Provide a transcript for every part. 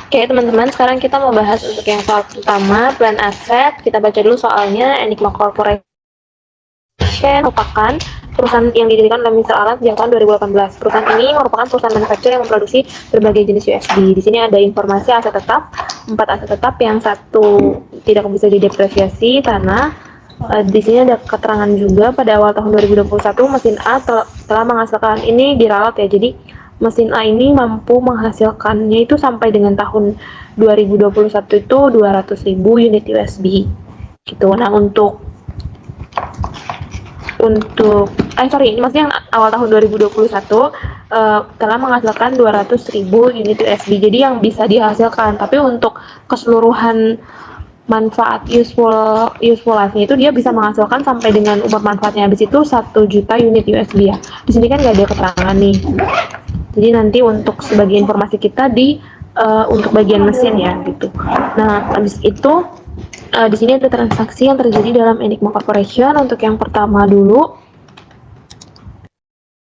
Oke teman-teman, sekarang kita mau bahas untuk yang soal pertama, plan aset. Kita baca dulu soalnya. Enigma Corporation merupakan perusahaan yang didirikan oleh Mr. Alan sejak tahun 2018. Perusahaan ini merupakan perusahaan manufaktur yang memproduksi berbagai jenis USB. Di sini ada informasi aset tetap, 4 aset tetap, yang satu tidak bisa didepresiasi karena di sini ada keterangan juga pada awal tahun 2021 mesin A telah menghasilkan, ini diralat ya, jadi mesin A ini mampu menghasilkannya itu sampai dengan tahun 2021 itu 200.000 unit USB gitu. Nah ini maksudnya yang awal tahun 2021 telah menghasilkan 200.000 unit USB, jadi yang bisa dihasilkan. Tapi untuk keseluruhan manfaat usefulness-nya itu dia bisa menghasilkan sampai dengan umur manfaatnya habis itu 1 juta unit USB ya. Di sini kan nggak ada keterangan nih. Jadi nanti untuk sebagai informasi kita untuk bagian mesin ya gitu. Nah, habis itu di sini ada transaksi yang terjadi dalam Enigma Corporation. Untuk yang pertama dulu.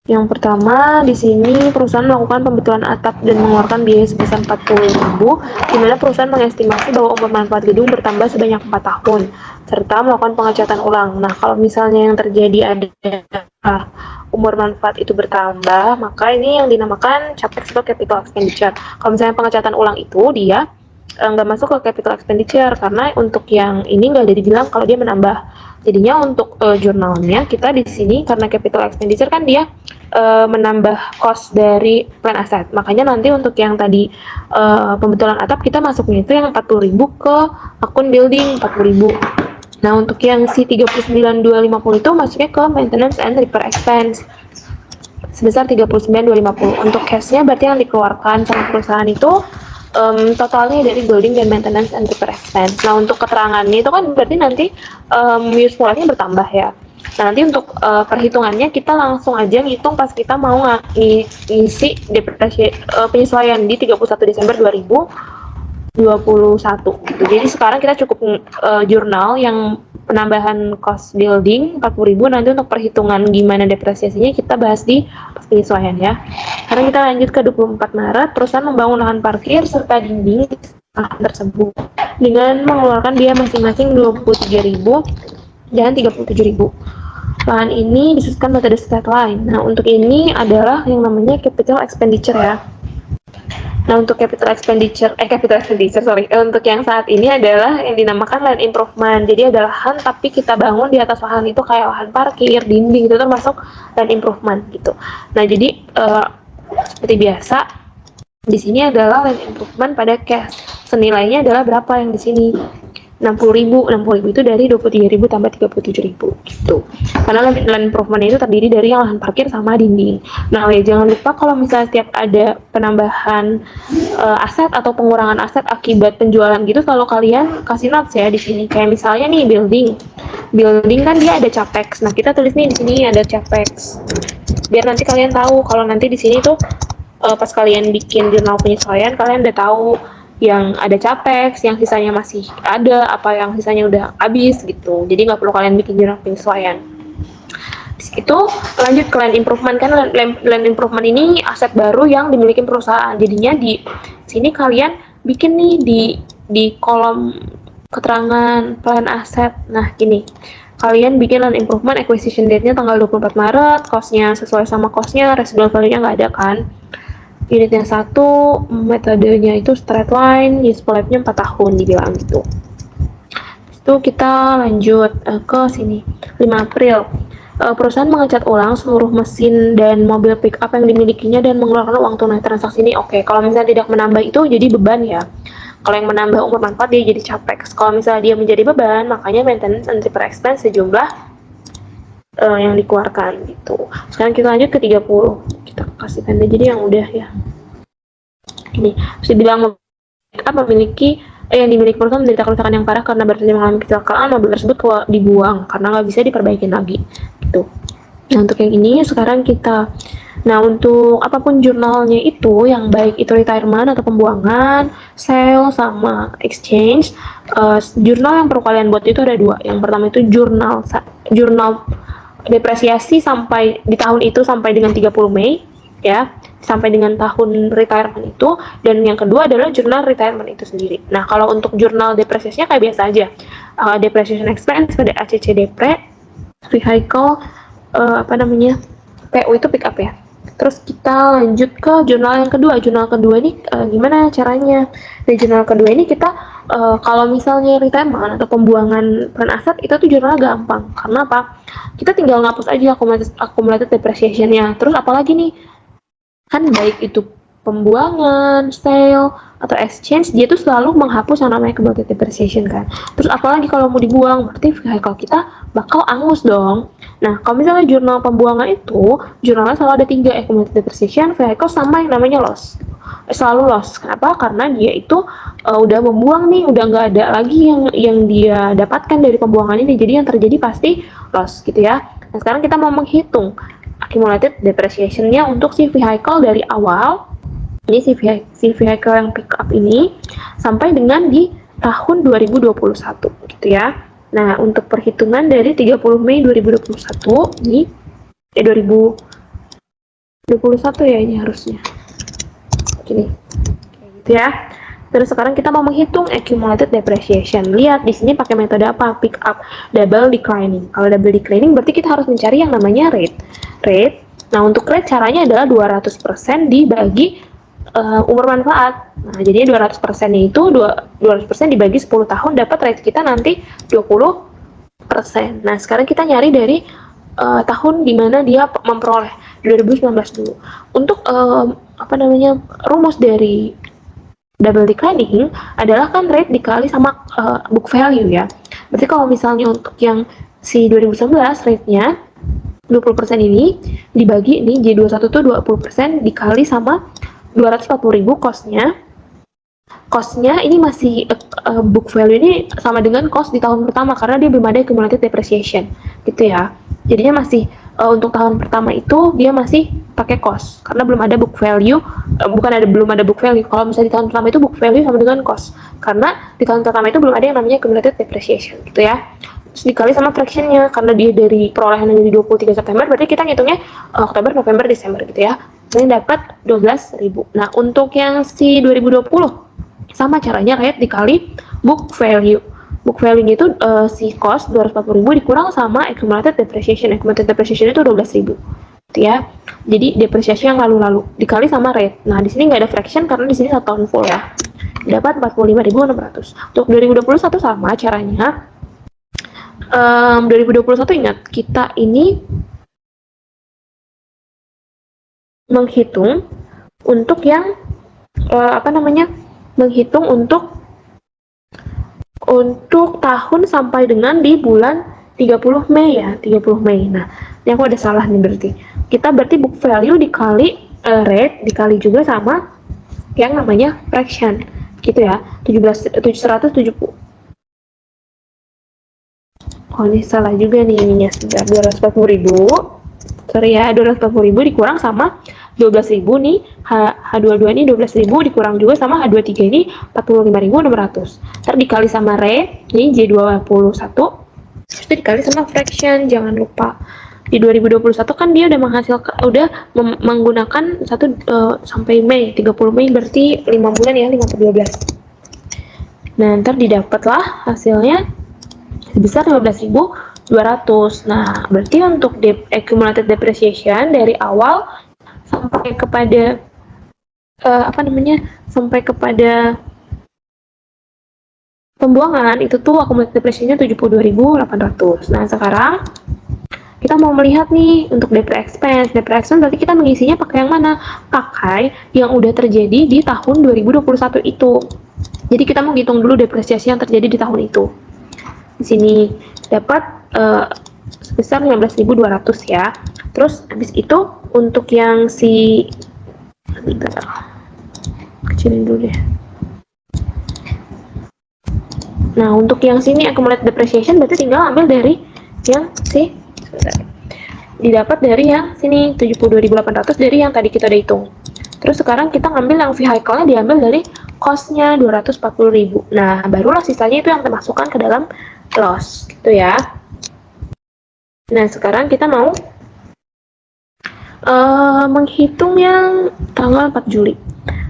Yang pertama, di sini perusahaan melakukan pembetulan atap dan mengeluarkan biaya sebesar 40.000, di mana perusahaan mengestimasi bahwa umur manfaat gedung bertambah sebanyak 4 tahun, serta melakukan pengecatan ulang. Nah, kalau misalnya yang terjadi ada umur manfaat itu bertambah, maka ini yang dinamakan capex atau capital expenditure. Kalau misalnya pengecatan ulang itu dia nggak masuk ke capital expenditure, karena untuk yang ini nggak ada dibilang kalau dia menambah. Jadinya untuk jurnalnya kita di sini karena capital expenditure kan dia menambah cost dari plan aset. Makanya nanti untuk yang tadi pembetulan atap kita masuknya itu yang 40.000 ke akun building 40.000. Nah, untuk yang si 39.250 itu masuknya ke maintenance and repair expense sebesar 39.250. Untuk cash-nya berarti yang dikeluarkan sama perusahaan itu totalnya dari building dan maintenance and repair expense. Nah, untuk keterangannya itu kan berarti nanti usefulness-nya bertambah ya. Nah, nanti untuk perhitungannya kita langsung aja ngitung pas kita mau ngisi penyesuaian di 31 Desember 2021 gitu. Jadi sekarang kita cukup jurnal yang penambahan cost building 40.000, nanti untuk perhitungan gimana depresiasinya kita bahas di penyesuaian ya. Sekarang kita lanjut ke 24 Maret, perusahaan membangun lahan parkir serta dinding lahan tersebut dengan mengeluarkan biaya masing-masing 23.000 dan 37.000. Lahan ini disusun metode straight line. Nah, untuk ini adalah yang namanya capital expenditure ya. Nah, untuk capital expenditure, untuk yang saat ini adalah yang dinamakan land improvement. Jadi ada lahan tapi kita bangun di atas lahan itu kayak lahan parkir, dinding, itu termasuk land improvement gitu. Nah, jadi seperti biasa di sini adalah land improvement pada cash. Senilainya adalah berapa yang di sini? 60.000 itu dari 23.000 tambah 37.000 gitu. Karena land improvement itu terdiri dari yang lahan parkir sama dinding. Nah, ya jangan lupa kalau misalnya setiap ada penambahan aset atau pengurangan aset akibat penjualan gitu, kalau kalian kasih notes ya di sini. Kayak misalnya nih building kan dia ada capex. Nah, kita tulis nih di sini ada capex. Biar nanti kalian tahu kalau nanti di sini tuh pas kalian bikin jurnal penyesuaian, kalian udah tahu yang ada capex, yang sisanya masih ada, apa yang sisanya udah habis gitu. Jadi nggak perlu kalian bikin jurnal penyesuaian. Itu lanjut ke land improvement, kan land improvement ini aset baru yang dimiliki perusahaan. Jadinya di sini kalian bikin nih di kolom keterangan plan aset. Nah, gini. Kalian bikin land improvement acquisition date-nya tanggal 24 Maret, cost-nya sesuai sama cost-nya, residual value-nya nggak ada kan. Unit yang satu, metodenya itu straight line, useful life-nya 4 tahun dibilang gitu. Itu kita lanjut ke sini. 5 April. Perusahaan mengecat ulang seluruh mesin dan mobil pick up yang dimilikinya dan mengeluarkan uang tunai. Transaksi ini oke. Kalau misalnya tidak menambah itu jadi beban ya. Kalau yang menambah umur manfaat dia jadi capex. Kalau misalnya dia menjadi beban, makanya maintenance and repair expense sejumlah yang dikeluarkan gitu. Sekarang kita lanjut ke 30. Kita kasih tanda jadi yang udah ya. Ini bisa bilang memiliki yang dimiliki perusahaan menderita kerusakan yang parah karena baru saja mengalami kecelakaan, mobil tersebut dibuang karena nggak bisa diperbaiki lagi gitu. Nah, untuk yang ini sekarang kita, nah untuk apapun jurnalnya itu, yang baik itu retirement atau pembuangan, sale sama exchange, jurnal yang perlu kalian buat itu ada 2. Yang pertama itu jurnal depresiasi sampai di tahun itu sampai dengan 30 Mei. ya, sampai dengan tahun retirement itu. Dan yang kedua adalah jurnal retirement itu sendiri. Nah, kalau untuk jurnal depresiasinya kayak biasa aja, depreciation expense pada ACC depre, vehicle, apa namanya, PU itu pick up ya. Terus kita lanjut ke jurnal yang kedua. Jurnal kedua ini gimana caranya? Di jurnal kedua ini kita kalau misalnya retirement atau pembuangan peran aset itu tuh jurnalnya gampang. Karena apa? Kita tinggal ngapus aja accumulated depreciation-nya. Terus apalagi nih? Kan baik itu pembuangan, sale, atau exchange, dia tuh selalu menghapus yang namanya cumulative depreciation kan. Terus apalagi kalau mau dibuang, berarti vehicle kita bakal angus dong. Nah, kalau misalnya jurnal pembuangan itu, jurnalnya selalu ada 3, cumulative depreciation, vehicle, sama yang namanya loss. Selalu loss. Kenapa? Karena dia itu udah membuang nih, udah nggak ada lagi yang dia dapatkan dari pembuangan ini, jadi yang terjadi pasti loss gitu ya. Nah, sekarang kita mau menghitung accumulated depreciation-nya untuk si vehicle dari awal, ini si vehicle yang pick up ini, sampai dengan di tahun 2021 gitu ya. Nah, untuk perhitungan dari 30 Mei 2021 ini 2021 ya ini harusnya. Gini. Kayak gitu ya. Terus sekarang kita mau menghitung accumulated depreciation. Lihat di sini pakai metode apa? Pick up double declining. Kalau double declining berarti kita harus mencari yang namanya rate. Nah, untuk rate caranya adalah 200% dibagi umur manfaat. Nah, jadinya 200%-nya itu 200% dibagi 10 tahun dapat rate kita nanti 20%. Nah, sekarang kita nyari dari tahun dimana dia memperoleh 2019 dulu. Untuk apa namanya, rumus dari double declining adalah kan rate dikali sama book value ya. Berarti kalau misalnya untuk yang si 2019 rate-nya 20% ini dibagi ini J21 tuh 20% dikali sama 240.000 cost-nya ini masih book value ini sama dengan cost di tahun pertama karena dia belum ada accumulated depreciation gitu ya. Jadinya masih untuk tahun pertama itu dia masih pakai cost karena belum ada book value, belum ada book value. Kalau misalnya di tahun pertama itu book value sama dengan cost karena di tahun pertama itu belum ada yang namanya accumulated depreciation gitu ya. Terus dikali sama fraction-nya karena dia dari perolehan dari 23 September berarti kita ngitungnya Oktober, November, Desember gitu ya. Ini dapat 12.000. Nah, untuk yang si 2020 sama caranya rate dikali book value. Book value itu si cost 240.000 dikurang sama accumulated depreciation. Accumulated depreciation itu 12.000. Gitu ya. Jadi depresiasi yang lalu-lalu dikali sama rate. Nah, di sini nggak ada fraction karena di sini 1 tahun full ya. Dapat 45.600. Untuk 2021 sama caranya. 2021 ingat kita ini menghitung untuk yang menghitung untuk tahun sampai dengan di bulan 30 Mei ya, 30 Mei. Nah, ini aku ada salah nih berarti. Kita berarti book value dikali rate dikali juga sama yang namanya fraction. Gitu ya. 770. Oh, ini salah juga nih ininya. Sebentar, 240.000. Sorry ya, 240.000 dikurang sama 12.000 nih, H22 ini 12.000 dikurang juga sama H23 ini 45.600. Ntar dikali sama rate, ini J21, terus dikali sama fraction, jangan lupa. Di 2021 kan dia udah menggunakan sampai Mei, 30 Mei berarti 5 bulan ya, 5/12. Nah, ntar didapatlah hasilnya sebesar 15.200. Nah, berarti untuk accumulated depreciation dari awal sampai kepada sampai kepada pembuangan itu tuh accumulated depreciation-nya 72.800. Nah, sekarang kita mau melihat nih untuk depre expense. Depre expense berarti kita mengisinya pakai yang mana? Pakai yang udah terjadi di tahun 2021 itu. Jadi kita mau hitung dulu depresiasi yang terjadi di tahun itu. Di sini dapat sebesar 15.200 ya. Terus habis itu untuk yang kecilin dulu deh. Nah, untuk yang sini accumulated depreciation berarti tinggal ambil dari yang didapat dari yang sini 72.800 dari yang tadi kita udah hitung. Terus sekarang kita ngambil yang vehicle-nya diambil dari cost-nya 240.000. Nah, barulah sisanya itu yang termasukkan ke dalam loss gitu ya. Nah, sekarang kita mau Menghitung yang tanggal 4 Juli.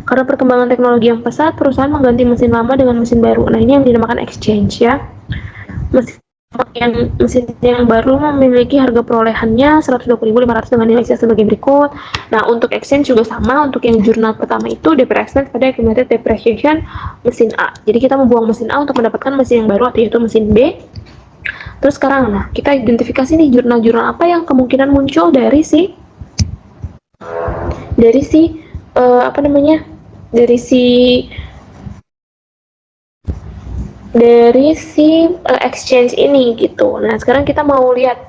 Karena perkembangan teknologi yang pesat, perusahaan mengganti mesin lama dengan mesin baru. Nah, ini yang dinamakan exchange ya. Mesin yang baru memiliki harga perolehannya 120.500 dengan nilai sisa sebagai berikut. Nah, untuk exchange juga sama. Untuk yang jurnal pertama itu depreciation pada accumulated depreciation mesin A. Jadi kita membuang mesin A untuk mendapatkan mesin yang baru, yaitu mesin B. Terus sekarang, nah kita identifikasi nih jurnal-jurnal apa yang kemungkinan muncul dari si apa namanya, dari si exchange ini gitu. Nah sekarang kita mau lihat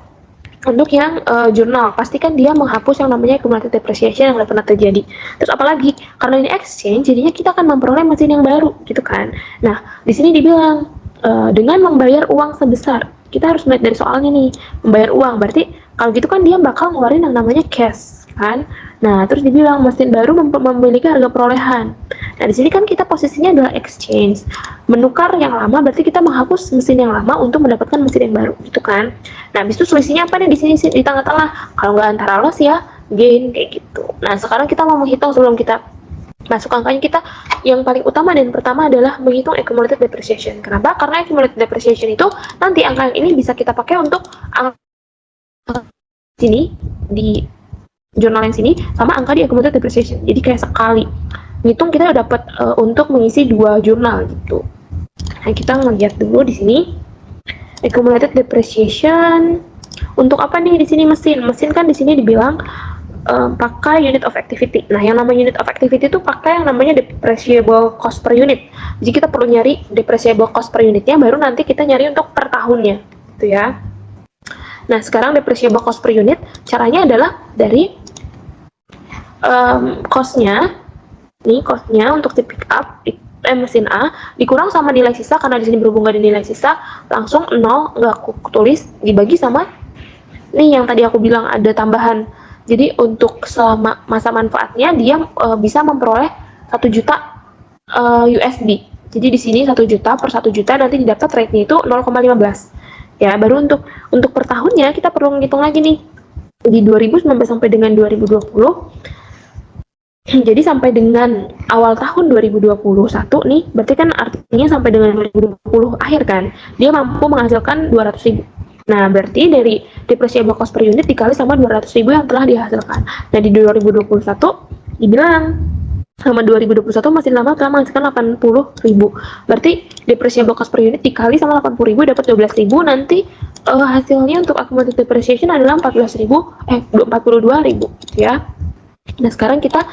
untuk yang jurnal, pastikan dia menghapus yang namanya cumulative depreciation yang udah pernah terjadi. Terus apalagi karena ini exchange, jadinya kita akan memperoleh mesin yang baru gitu kan. Nah di sini dibilang dengan membayar uang sebesar, kita harus melihat dari soalnya nih, membayar uang berarti kalau gitu kan dia bakal ngeluarin yang namanya cash kan. Nah terus dibilang mesin baru memiliki harga perolehan. Nah di sini kan kita posisinya adalah exchange, menukar yang lama berarti kita menghapus mesin yang lama untuk mendapatkan mesin yang baru gitu kan. Nah habis itu selisihnya apa nih di sini di tengah-tengah, kalau nggak antara loss ya gain kayak gitu. Nah sekarang kita mau menghitung sebelum kita masuk angkanya, kita yang paling utama dan pertama adalah menghitung accumulated depreciation. Kenapa? Karena accumulated depreciation itu nanti angka yang ini bisa kita pakai untuk angka sini di jurnal yang sini sama angka di accumulated depreciation. Jadi kayak sekali ngitung kita udah dapat untuk mengisi 2 jurnal gitu. Nah, kita ngeliat dulu di sini accumulated depreciation untuk apa nih di sini mesin. Mesin kan di sini dibilang pakai unit of activity. Nah, yang namanya unit of activity itu pakai yang namanya depreciable cost per unit. Jadi kita perlu nyari depreciable cost per unitnya, baru nanti kita nyari untuk per tahunnya, gitu ya. Nah, sekarang depreciable cost per unit caranya adalah dari cost-nya. Nih cost-nya untuk di pick up mesin A dikurang sama nilai sisa, karena di sini berhubungan dengan nilai sisa, langsung 0, nggak aku tulis, dibagi sama nih yang tadi aku bilang ada tambahan. Jadi untuk selama masa manfaatnya dia bisa memperoleh 1 juta USD. Jadi di sini 1 juta per 1 juta nanti didapat rate-nya itu 0,15. Ya, baru untuk per tahunnya kita perlu menghitung lagi nih. Di 2019 sampai dengan 2020. Jadi sampai dengan awal tahun 2021 nih, berarti kan artinya sampai dengan 2020 akhir kan, dia mampu menghasilkan 200.000. Nah, berarti dari depreciable cost per unit dikali sama 200.000 yang telah dihasilkan. Nah, di 2021 dibilang sama 2021 mesin lama telah menghasilkan 80.000. Berarti depreciable cost per unit dikali sama 80.000 dapat 12.000. Nanti hasilnya untuk accumulated depreciation adalah 42.000 gitu ya. Nah sekarang kita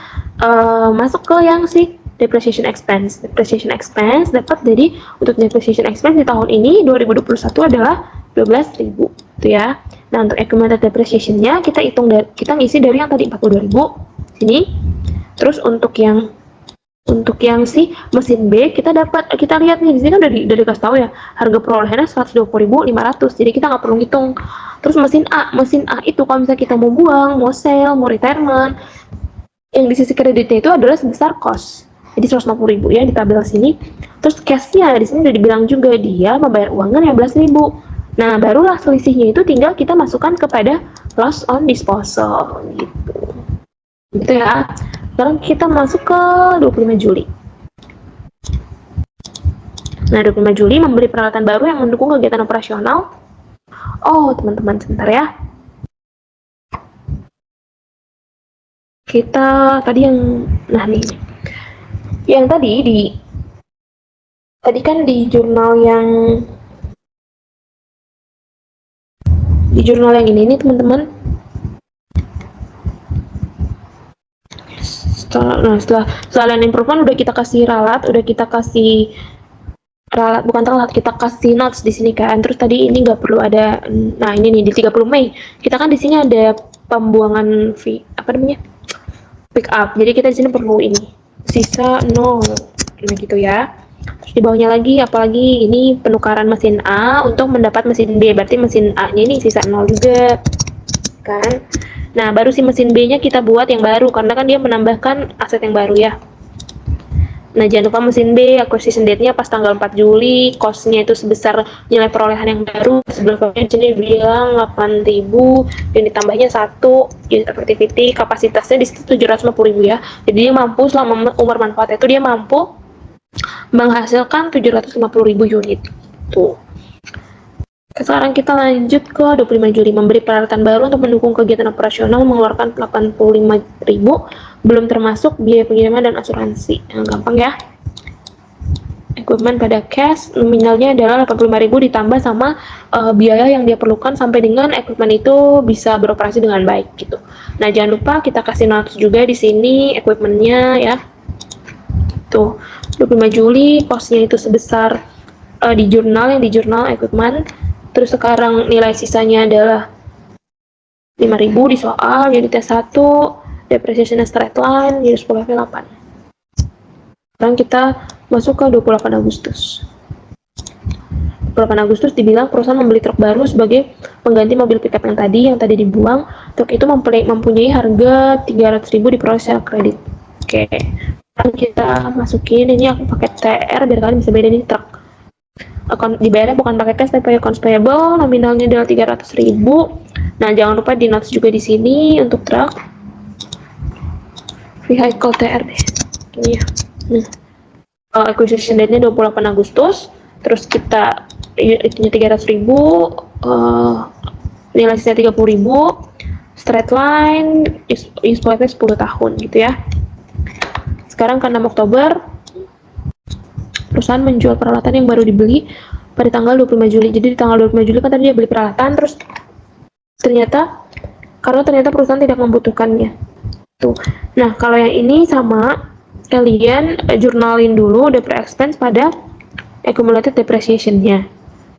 masuk ke yang si depreciation expense. Depreciation expense dapat jadi untuk depreciation expense di tahun ini 2021 adalah 12.000 gitu ya. Nah untuk accumulated depreciation-nya kita hitung kita ngisi dari yang tadi 42.000 sini. Terus untuk yang si mesin B kita lihat nih di sini kan udah dikasih tahu ya harga perolehannya 120.500. Jadi kita nggak perlu ngitung. Terus mesin A itu kalau misalnya kita mau buang, mau sell, mau retirement, yang di sisi kreditnya itu adalah sebesar cost. Jadi 150.000 ya di tabel sini. Terus cash-nya di sini udah dibilang juga dia membayar uangnya 15.000. Nah, barulah selisihnya itu tinggal kita masukkan kepada loss on disposal gitu. Gitu ya. Sekarang kita masuk ke 25 Juli. Nah, 25 Juli memberi peralatan baru yang mendukung kegiatan operasional. Oh, teman-teman, sebentar ya. Kita tadi nah nih. Yang tadi kan di jurnal yang ini nih, teman-teman. Setelah land improvement udah kita kasih ralat, kita kasih notes di sini kan. Terus tadi ini nggak perlu ada. Nah ini nih di 30 Mei kita kan di sini ada pembuangan pick up. Jadi kita di sini perlu ini sisa 0. Nah gitu ya. Terus di bawahnya lagi apalagi ini penukaran mesin A untuk mendapat mesin B. Berarti mesin A-nya ini sisa 0 juga kan. Nah, baru si mesin B-nya kita buat yang baru, karena kan dia menambahkan aset yang baru ya. Nah, jangan lupa mesin B, acquisition date-nya pas tanggal 4 Juli, cost-nya itu sebesar nilai perolehan yang baru, sebelumnya jadi bilang 8.000, yang ditambahnya 1, unit activity, kapasitasnya di situ 750.000 ya. Jadi dia mampu selama umur manfaat itu dia mampu menghasilkan 750.000 unit. Tuh. Sekarang kita lanjut ke 25 Juli, memberi peralatan baru untuk mendukung kegiatan operasional, mengeluarkan 85.000, belum termasuk biaya pengiriman dan asuransi. Yang gampang ya. Equipment pada cash, nominalnya adalah 85.000 ditambah sama biaya yang dia perlukan sampai dengan equipment itu bisa beroperasi dengan baik gitu. Nah, jangan lupa kita kasih notes juga di sini equipmentnya ya. Tuh, 25 Juli, cost-nya itu sebesar di jurnal equipment. Terus sekarang nilai sisanya adalah 5.000 di soal, jadi tes 1, depreciation straight line, jadi 10 8. Sekarang kita masuk ke 28 Agustus. 28 Agustus dibilang perusahaan membeli truk baru sebagai pengganti mobil pickup yang tadi dibuang. Truk itu mempunyai harga 300.000 di proses kredit. Oke. Sekarang kita masukin, ini aku pakai TR biar kalian bisa beda nih truk. Dibayarnya bukan pakai cash tapi pakai accounts payable, nominalnya adalah 300.000. Nah, jangan lupa di notes juga di sini untuk truk vehicle TR deh. Ini ya. Nah, acquisition date-nya 28 Agustus. Terus kita itunya 300.000, nilai sisanya 30.000, straight line, useful life 10 tahun gitu ya. Sekarang ke 6 Oktober, perusahaan menjual peralatan yang baru dibeli pada tanggal 25 Juli. Jadi di tanggal 25 Juli kan tadi dia beli peralatan, terus ternyata perusahaan tidak membutuhkannya. Tuh. Nah, kalau yang ini sama, kalian jurnalin dulu depreciation expense pada accumulated depreciation-nya.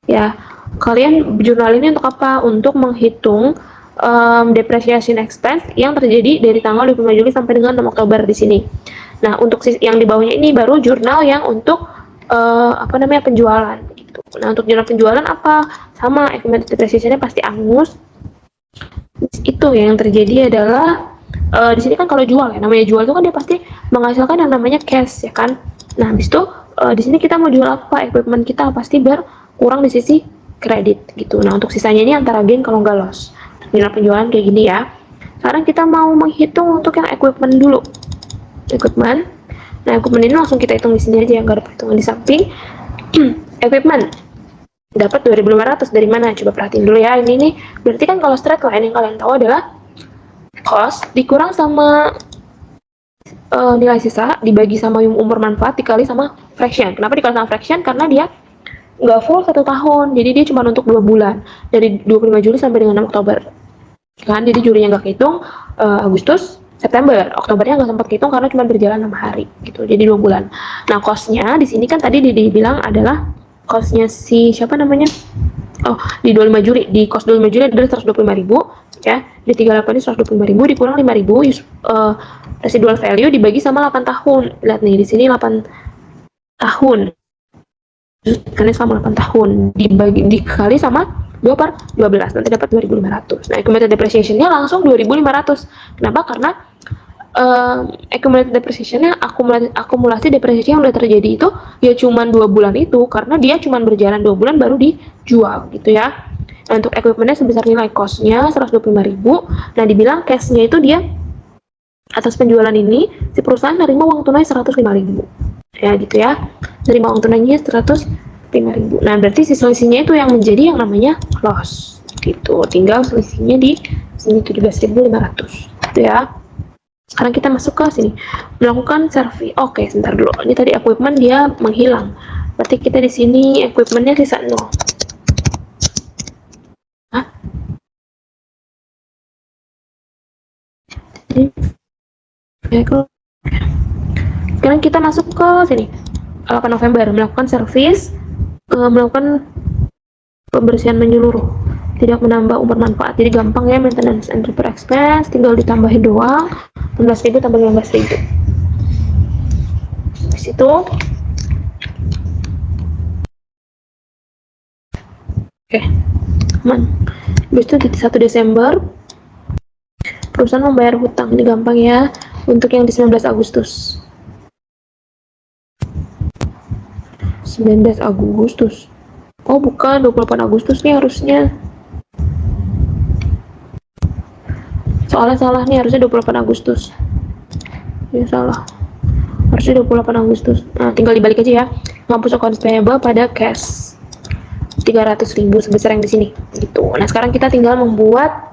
Ya, kalian jurnalin untuk apa? Untuk menghitung depreciation expense yang terjadi dari tanggal 25 Juli sampai dengan 6 Oktober di sini. Nah, untuk yang di bawahnya ini baru jurnal yang untuk penjualan gitu. Nah, untuk jurnal penjualan apa? Sama, accumulated depreciation-nya pasti angus. Itu yang terjadi adalah di sini kan kalau jual ya, namanya jual itu kan dia pasti menghasilkan yang namanya cash ya kan. Nah, habis itu di sini kita mau jual apa? Equipment kita pasti berkurang di sisi kredit gitu. Nah, untuk sisanya ini antara gain kalau nggak loss. Jurnal penjualan kayak gini ya. Sekarang kita mau menghitung untuk yang equipment dulu. Equipment. Nah, equipment ini langsung kita hitung di sini aja, nggak ada perhitungan di samping. Equipment dapat 2.500 dari mana? Coba perhatiin dulu ya. Ini nih, berarti kan kalau straight line yang kalian tahu adalah cost dikurang sama nilai sisa dibagi sama umur manfaat dikali sama fraction. Kenapa dikali sama fraction? Karena dia nggak full 1 tahun, jadi dia cuma untuk 2 bulan dari 25 Juli sampai dengan 6 Oktober kan. Jadi Julinya nggak kehitung, Agustus, September, Oktobernya nggak sempat kehitung karena cuma berjalan 6 hari gitu, jadi 2 bulan. Nah, cost-nya di sini kan tadi dibilang adalah cost-nya si siapa namanya, di 25 Juli, di cost 25 Juli adalah 125.000 ya, di 38 ini 125.000 dikurang 5.000 residual value dibagi sama 8 tahun. Lihat nih di sini 8 tahun karena selama 8 tahun dikali sama 2/12 nanti dapat 2.500. Nah, accumulated depreciation-nya langsung 2.500. Kenapa? Karena accumulated depreciation-nya akumulasi depresiasi yang udah terjadi itu ya cuman 2 bulan itu, karena dia cuman berjalan 2 bulan baru dijual gitu ya. Nah, untuk equipment-nya sebesar nilai cost-nya 125.000. Nah, dibilang cash-nya itu dia atas penjualan ini si perusahaan nerima uang tunai 105.000 ya gitu ya, nerima uang tunainya 105.000. Nah, berarti si selisihnya itu yang menjadi yang namanya loss gitu, tinggal selisihnya di sini 17.500 gitu ya. Sekarang kita masuk ke sini, melakukan survei. Oke, sebentar dulu, ini tadi equipment dia menghilang, berarti kita di sini equipment-nya sisa 0. Sekarang kita masuk ke sini, 8 November, melakukan servis, melakukan pembersihan menyeluruh, tidak menambah umur manfaat. Jadi gampang ya, maintenance and repair expense tinggal ditambahin doang, 16.000 tambah 15.000. Di situ oke, aman. Habis itu di 1 Desember perusahaan membayar hutang. Ini gampang ya, untuk yang di 19 Agustus. 19 Agustus. Oh bukan, 28 Agustus nih harusnya. Soalnya salah nih, harusnya 28 Agustus. Ya salah. Harusnya 28 Agustus. Nah, tinggal dibalik aja ya. Menghapus accounts payable pada cash 300.000 sebesar yang di sini. Gitu. Nah, sekarang kita tinggal membuat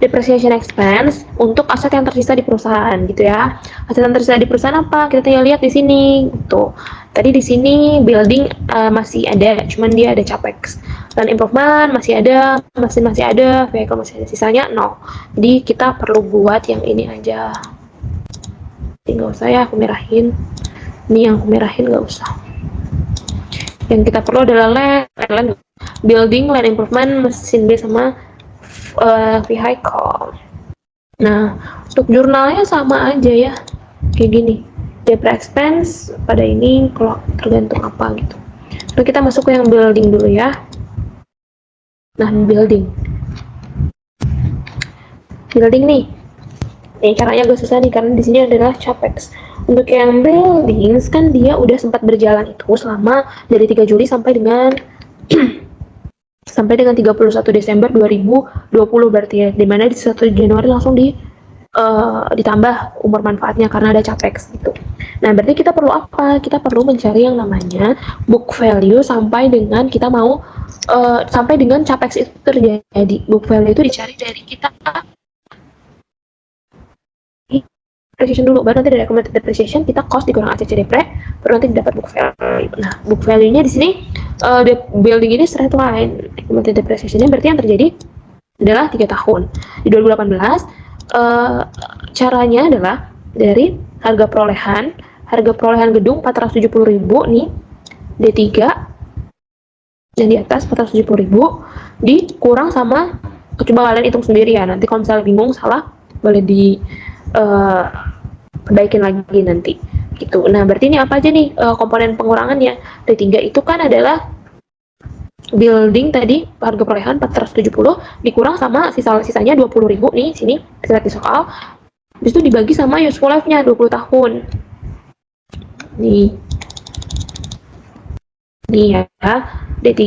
depreciation expense untuk aset yang tersisa di perusahaan gitu ya. Aset yang tersisa di perusahaan apa? Kita tinggal lihat di sini gitu. Tadi di sini building masih ada, cuman dia ada capex. Dan improvement masih ada, masih ada, vehicle masih ada, sisanya 0. Jadi kita perlu buat yang ini aja. Tinggal saya aku merahin. Ini yang aku merahin nggak usah. Yang kita perlu adalah land, building, land improvement, mesin B sama vehicle. Nah, untuk jurnalnya sama aja ya, kayak gini. Depre expense pada ini kalau tergantung apa gitu. Lalu kita masuk ke yang building dulu ya. Nah, building nih. Nih caranya agak susah nih karena di sini adalah capex. Untuk yang buildings kan dia udah sempat berjalan itu selama dari 3 Juli sampai dengan sampai dengan 31 Desember 2020 berarti ya, dimana di 1 Januari langsung ditambah umur manfaatnya karena ada capex gitu. Nah, berarti kita perlu apa? Kita perlu mencari yang namanya book value sampai dengan kita mau sampai dengan capex itu terjadi. Book value itu dicari dari kita depreciation dulu, baru nanti dari accumulated depreciation kita cost dikurang ACC depre, baru nanti dapat book value. Nah, book value-nya di sini building ini straight line, accumulated depreciation-nya berarti yang terjadi adalah 3 tahun. Di 2018 caranya adalah dari harga perolehan gedung 470.000 nih, D3 yang di atas 470.000 dikurang sama, coba kalian hitung sendiri ya, nanti kalau misalnya bingung salah boleh di perbaikin lagi nanti gitu. Nah, berarti ini apa aja nih komponen pengurangannya? D3 itu kan adalah building tadi harga perolehan 470 dikurang sama sisanya 20.000 nih, sini bisa lihat di soal. Habis itu dibagi sama useful life-nya 20 tahun. Nih ya, D3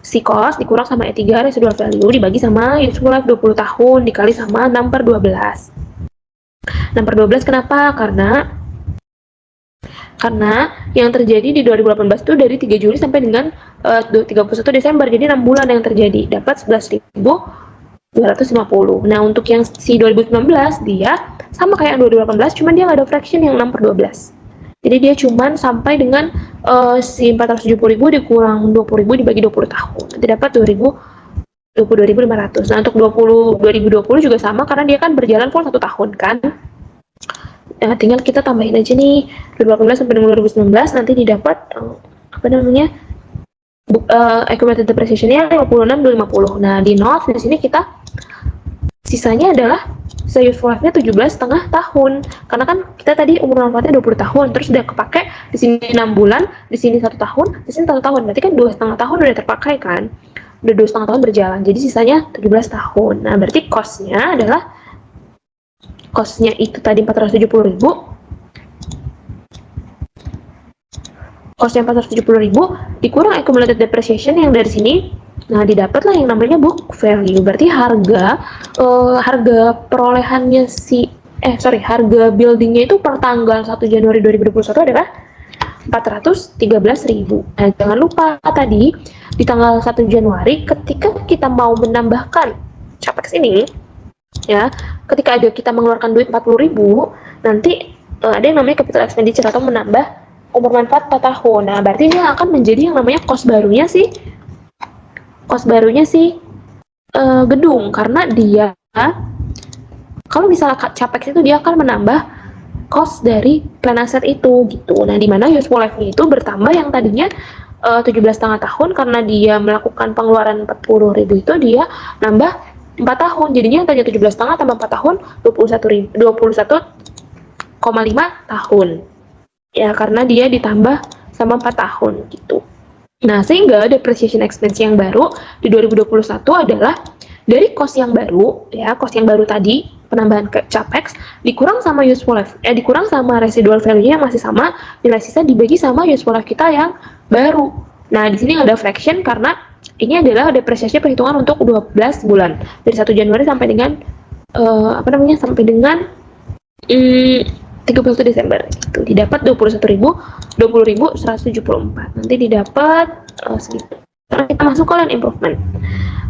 si cost dikurang sama E3 residual value dibagi sama useful life 20 tahun dikali sama 6/12. 6/12 kenapa? Karena yang terjadi di 2018 itu dari 3 Juli sampai dengan 31 Desember, jadi 6 bulan yang terjadi, dapat 11.250. Nah, untuk yang si 2019 dia sama kayak yang 2018, cuman dia nggak ada fraction yang 6/12. Jadi dia cuman sampai dengan si 470.000 dikurang 20.000 dibagi 20 tahun, nanti dapat 22.500. Nah, untuk 2020 juga sama karena dia kan berjalan full 1 tahun kan. Nah, tinggal kita tambahin aja nih 2018 sampai dengan 2019, nanti didapat apa namanya accumulated depreciation-nya 56.250. Nah, di note di sini kita sisanya adalah sisa useful life-nya 17,5 tahun. Karena kan kita tadi umur manfaatnya 20 tahun, terus udah kepake di sini 6 bulan, di sini 1 tahun, di sini 1 tahun. Berarti kan 2,5 tahun udah terpakai kan. Udah 2,5 tahun berjalan. Jadi sisanya 17 tahun. Nah, berarti cost-nya adalah itu tadi 470.000. Cost-nya 470.000 dikurang accumulated depreciation yang dari sini. Nah, didapatlah yang namanya book value. Berarti harga perolehannya harga buildingnya itu per tanggal 1 Januari 2021 adalah 413.000. Nah, jangan lupa tadi di tanggal 1 Januari ketika kita mau menambahkan capex ini ya, ketika kita mengeluarkan duit 40.000, nanti ada yang namanya capital expenditure atau menambah umur manfaat 4 tahun. Nah, berarti ini akan menjadi yang namanya cost barunya sih gedung, karena dia kalau misalnya capex itu dia akan menambah cost dari plan asset itu gitu. Nah, di mana useful life-nya itu bertambah yang tadinya 17,5 tahun, karena dia melakukan pengeluaran 40.000 itu dia nambah 4 tahun. Jadinya yang tadinya 17,5 tambah 4 tahun 21,5 tahun. Ya, karena dia ditambah sama 4 tahun gitu. Nah, sehingga depreciation expense yang baru di 2021 adalah dari cost yang baru ya, cost yang baru tadi penambahan ke capex dikurang sama useful life, dikurang sama residual value-nya yang masih sama, nilai sisa dibagi sama useful life kita yang baru. Nah, di sini ada fraction karena ini adalah depresiasi perhitungan untuk 12 bulan dari 1 Januari sampai dengan sampai dengan 31 Desember. Itu didapat 20.174. Nanti didapat segitu. Sekarang kita masuk ke land improvement.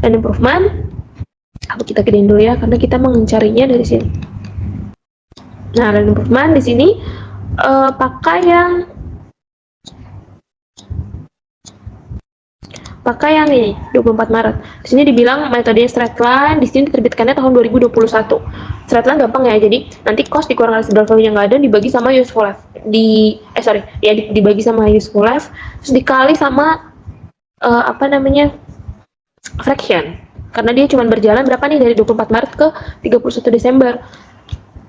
Land improvement kita gedein dulu ya karena kita mencarinya dari sini. Nah, land improvement di sini pakai yang ini 24 Maret. Di sini dibilang metode straight line, di sini diterbitkannya tahun 2021. Straight line gampang ya. Jadi nanti cost dikurang residual value yang nggak ada dibagi sama useful life. Dibagi sama useful life terus dikali sama fraction. Karena dia cuma berjalan berapa nih dari 24 Maret ke 31 Desember.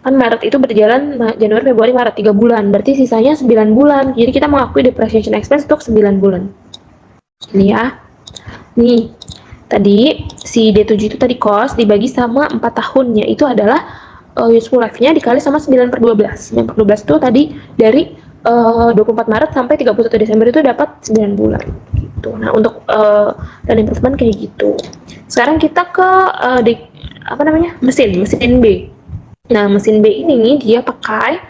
Kan Maret itu berjalan Januari, Februari, Maret 3 bulan. Berarti sisanya 9 bulan. Jadi kita mengakui depreciation expense untuk 9 bulan. Ini ya. Nih, tadi si D7 itu tadi cost dibagi sama 4 tahunnya itu adalah useful life-nya dikali sama 9/12. 9/12 itu tadi dari 24 Maret sampai 31 Desember itu dapat 9 bulan gitu. Nah, untuk land improvement kayak gitu. Sekarang kita ke mesin B. Nah, mesin B ini dia pakai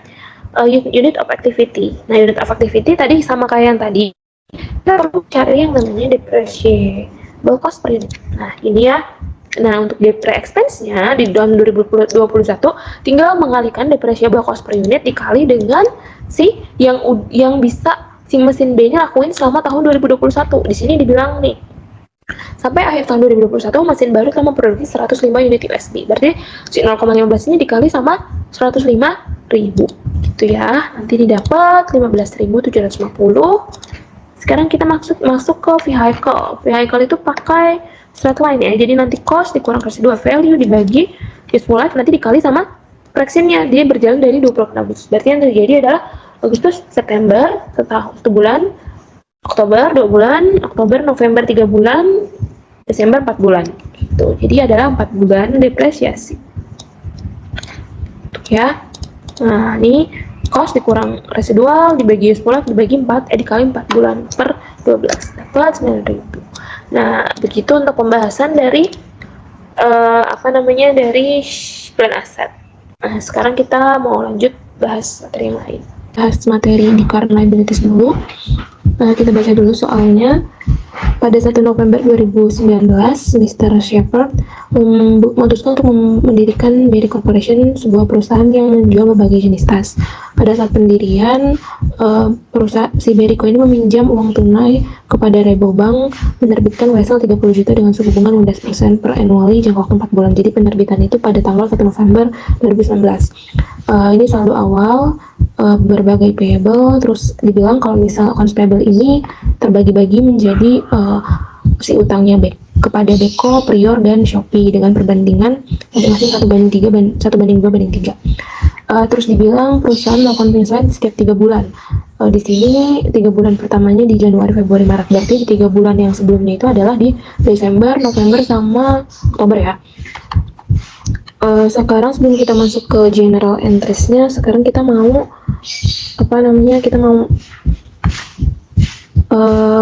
unit of activity. Nah, unit of activity tadi sama kayak yang tadi. Kita perlu cari yang namanya depreciable cost per unit. Nah, ini ya. Nah, untuk depre expense-nya di tahun 2021 tinggal mengalihkan depreciable cost per unit dikali dengan si yang bisa si mesin B-nya lakuin selama tahun 2021. Di sini dibilang nih, sampai akhir tahun 2021 mesin baru telah memproduksi 105 unit USB. Berarti si 0,15 ini dikali sama 105.000 gitu ya. Nanti didapat 15.750. Sekarang kita masuk ke vehicle. Vehicle itu pakai straight line ya. Jadi nanti cost dikurang residual value dibagi useful life nanti dikali sama fraction-nya. Dia berjalan dari 26 Agustus. Berarti yang terjadi adalah Agustus, September, 1 bulan, Oktober 2 bulan, Oktober, November 3 bulan, Desember 4 bulan. Gitu. Jadi adalah 4 bulan depresiasi. Ya. Nah, ini cost dikurang residual dibagi useful life dibagi 4 dikali 4 bulan per 12 dapat 9.000. Nah, begitu untuk pembahasan dari dari plan aset. Nah, sekarang kita mau lanjut bahas materi yang lain. Bahas materi di current liabilities dulu. Kita baca dulu soalnya. Pada 1 November 2019, Mr. Shepard memutuskan untuk mendirikan Berry Corporation, sebuah perusahaan yang menjual berbagai jenis tas. Pada saat pendirian, si Berry Co ini meminjam uang tunai kepada Rabobank, menerbitkan wesel 30 juta dengan suku bunga 15% per annually jangka waktu 4 bulan. Jadi penerbitan itu pada tanggal 1 November 2019. Ini saldo awal, berbagai payable, terus dibilang kalau misal accounts payable ini terbagi-bagi menjadi si utangnya kepada Beko, Prior, dan Shopee dengan perbandingan masing-masing 1:3, 1:2:3. Terus dibilang perusahaan melakukan penyesuaian setiap 3 bulan. Di sini 3 bulan pertamanya di Januari, Februari, Maret. Berarti di 3 bulan yang sebelumnya itu adalah di Desember, November, sama Oktober ya. Sekarang sebelum kita masuk ke general entries-nya, sekarang kita mau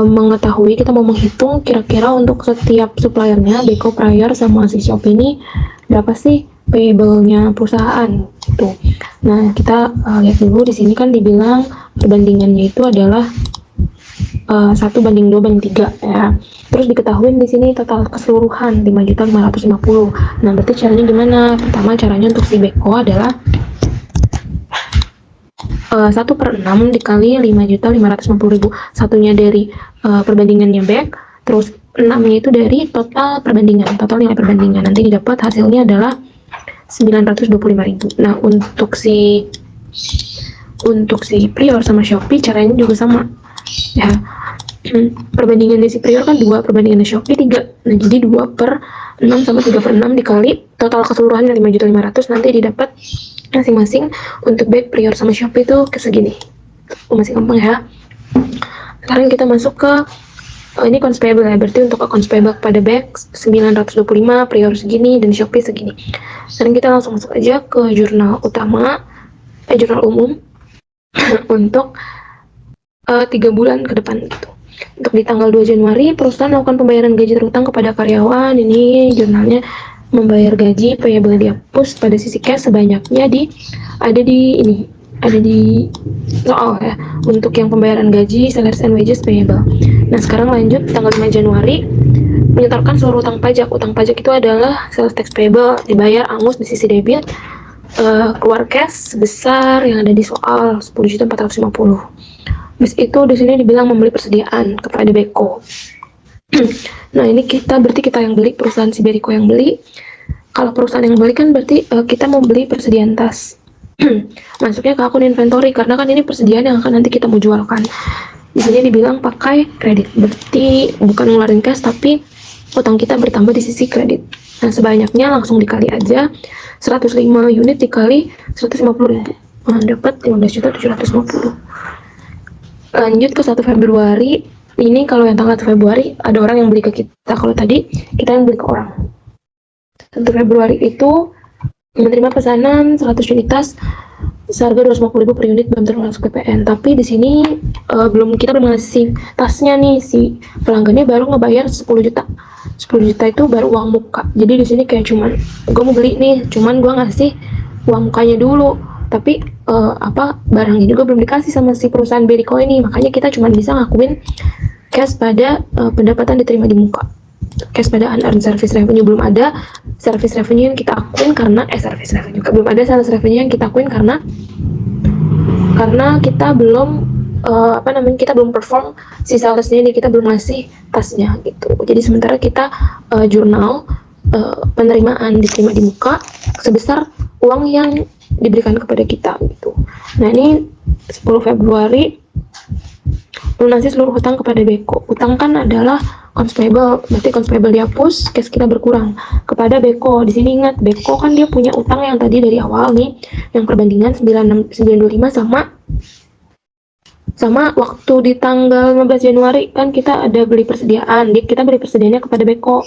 mengetahui, kita mau menghitung kira-kira untuk setiap suppliernya, Beko, Prior, sama si Shopee ini berapa sih payable-nya perusahaan gitu. Nah, kita lihat dulu di sini kan dibilang perbandingannya itu adalah 1:2:3 ya. Terus diketahui di sini total keseluruhan 5.550. Nah, berarti caranya gimana? Pertama, caranya untuk si Beko adalah 1/6 dikali 5.550.000. Satunya dari perbandingannya back, terus 6-nya itu dari total perbandingan, total nilai perbandingan. Nanti didapat hasilnya adalah 925.000. Nah, untuk si Prior sama Shopee caranya juga sama. Ya. Perbandingannya si Prior kan 2, perbandingannya Shopee 3. Nah, jadi 2/6 sama 3/6 dikali total keseluruhannya 5.500.000, nanti didapat masing-masing untuk back, Prior, sama Shopee itu segini. Masih gampang ya. Sekarang kita masuk ke Ini accounts payable ya, berarti untuk accounts payable pada Bex 925, prior segini, dan Shopee segini. Sekarang kita langsung masuk aja ke jurnal utama, jurnal umum untuk 3 bulan ke depan gitu. Untuk di tanggal 2 Januari, perusahaan melakukan pembayaran gaji terutang kepada karyawan. Ini jurnalnya membayar gaji payable dihapus pada sisi cash sebanyaknya ada di soal ya, untuk yang pembayaran gaji, salaries and wages payable. Nah, sekarang lanjut tanggal 5 Januari, menyetorkan seluruh utang pajak. Utang pajak itu adalah sales tax payable, dibayar angus di sisi debit, keluar cash sebesar yang ada di soal 10.450. Habis itu di sini dibilang membeli persediaan kepada Beko. Nah, ini berarti kita yang beli, perusahaan si Beriko yang beli. Kalau perusahaan yang beli kan berarti kita mau beli persediaan tas. Masuknya ke akun inventory karena kan ini persediaan yang akan nanti kita mau jualkan. Di sini dibilang pakai kredit, berarti bukan ngeluarin cash tapi utang kita bertambah di sisi kredit. Nah, sebanyaknya langsung dikali aja 105 unit dikali 150.000. Nah, dapat 15.750. Lanjut ke 1 Februari. Ini kalau yang tanggal 1 Februari ada orang yang beli ke kita. Kalau tadi kita yang beli ke orang. 1 Februari itu menerima pesanan 100 unit tas seharga 250.000 per unit belum termasuk PPN. Tapi di sini kita belum ngasih tasnya nih, si pelanggannya baru ngebayar 10 juta. 10 juta itu baru uang muka. Jadi di sini kayak cuman gue mau beli nih, cuman gue ngasih uang mukanya dulu. Tapi barangnya juga belum dikasih sama si perusahaan Beriko ini. Makanya kita cuma bisa ngakuin cash pada pendapatan diterima di muka. Cash pada unearned service revenue belum ada. Service revenue yang kita akuin karena belum ada sales revenue yang kita akuin karena kita belum kita belum perform si salesnya ini, kita belum ngasih tasnya gitu. Jadi sementara kita jurnal penerimaan diterima di muka sebesar uang yang diberikan kepada kita gitu. Nah, ini 10 Februari lunasi seluruh hutang kepada Beko. Utang kan adalah accounts payable, berarti accounts payable dihapus, cash kita berkurang kepada Beko. Di sini ingat, Beko kan dia punya utang yang tadi dari awal nih, yang perbandingan 925 sama waktu di tanggal 15 Januari kan kita ada beli persediaan. Kita beli persediaannya kepada Beko.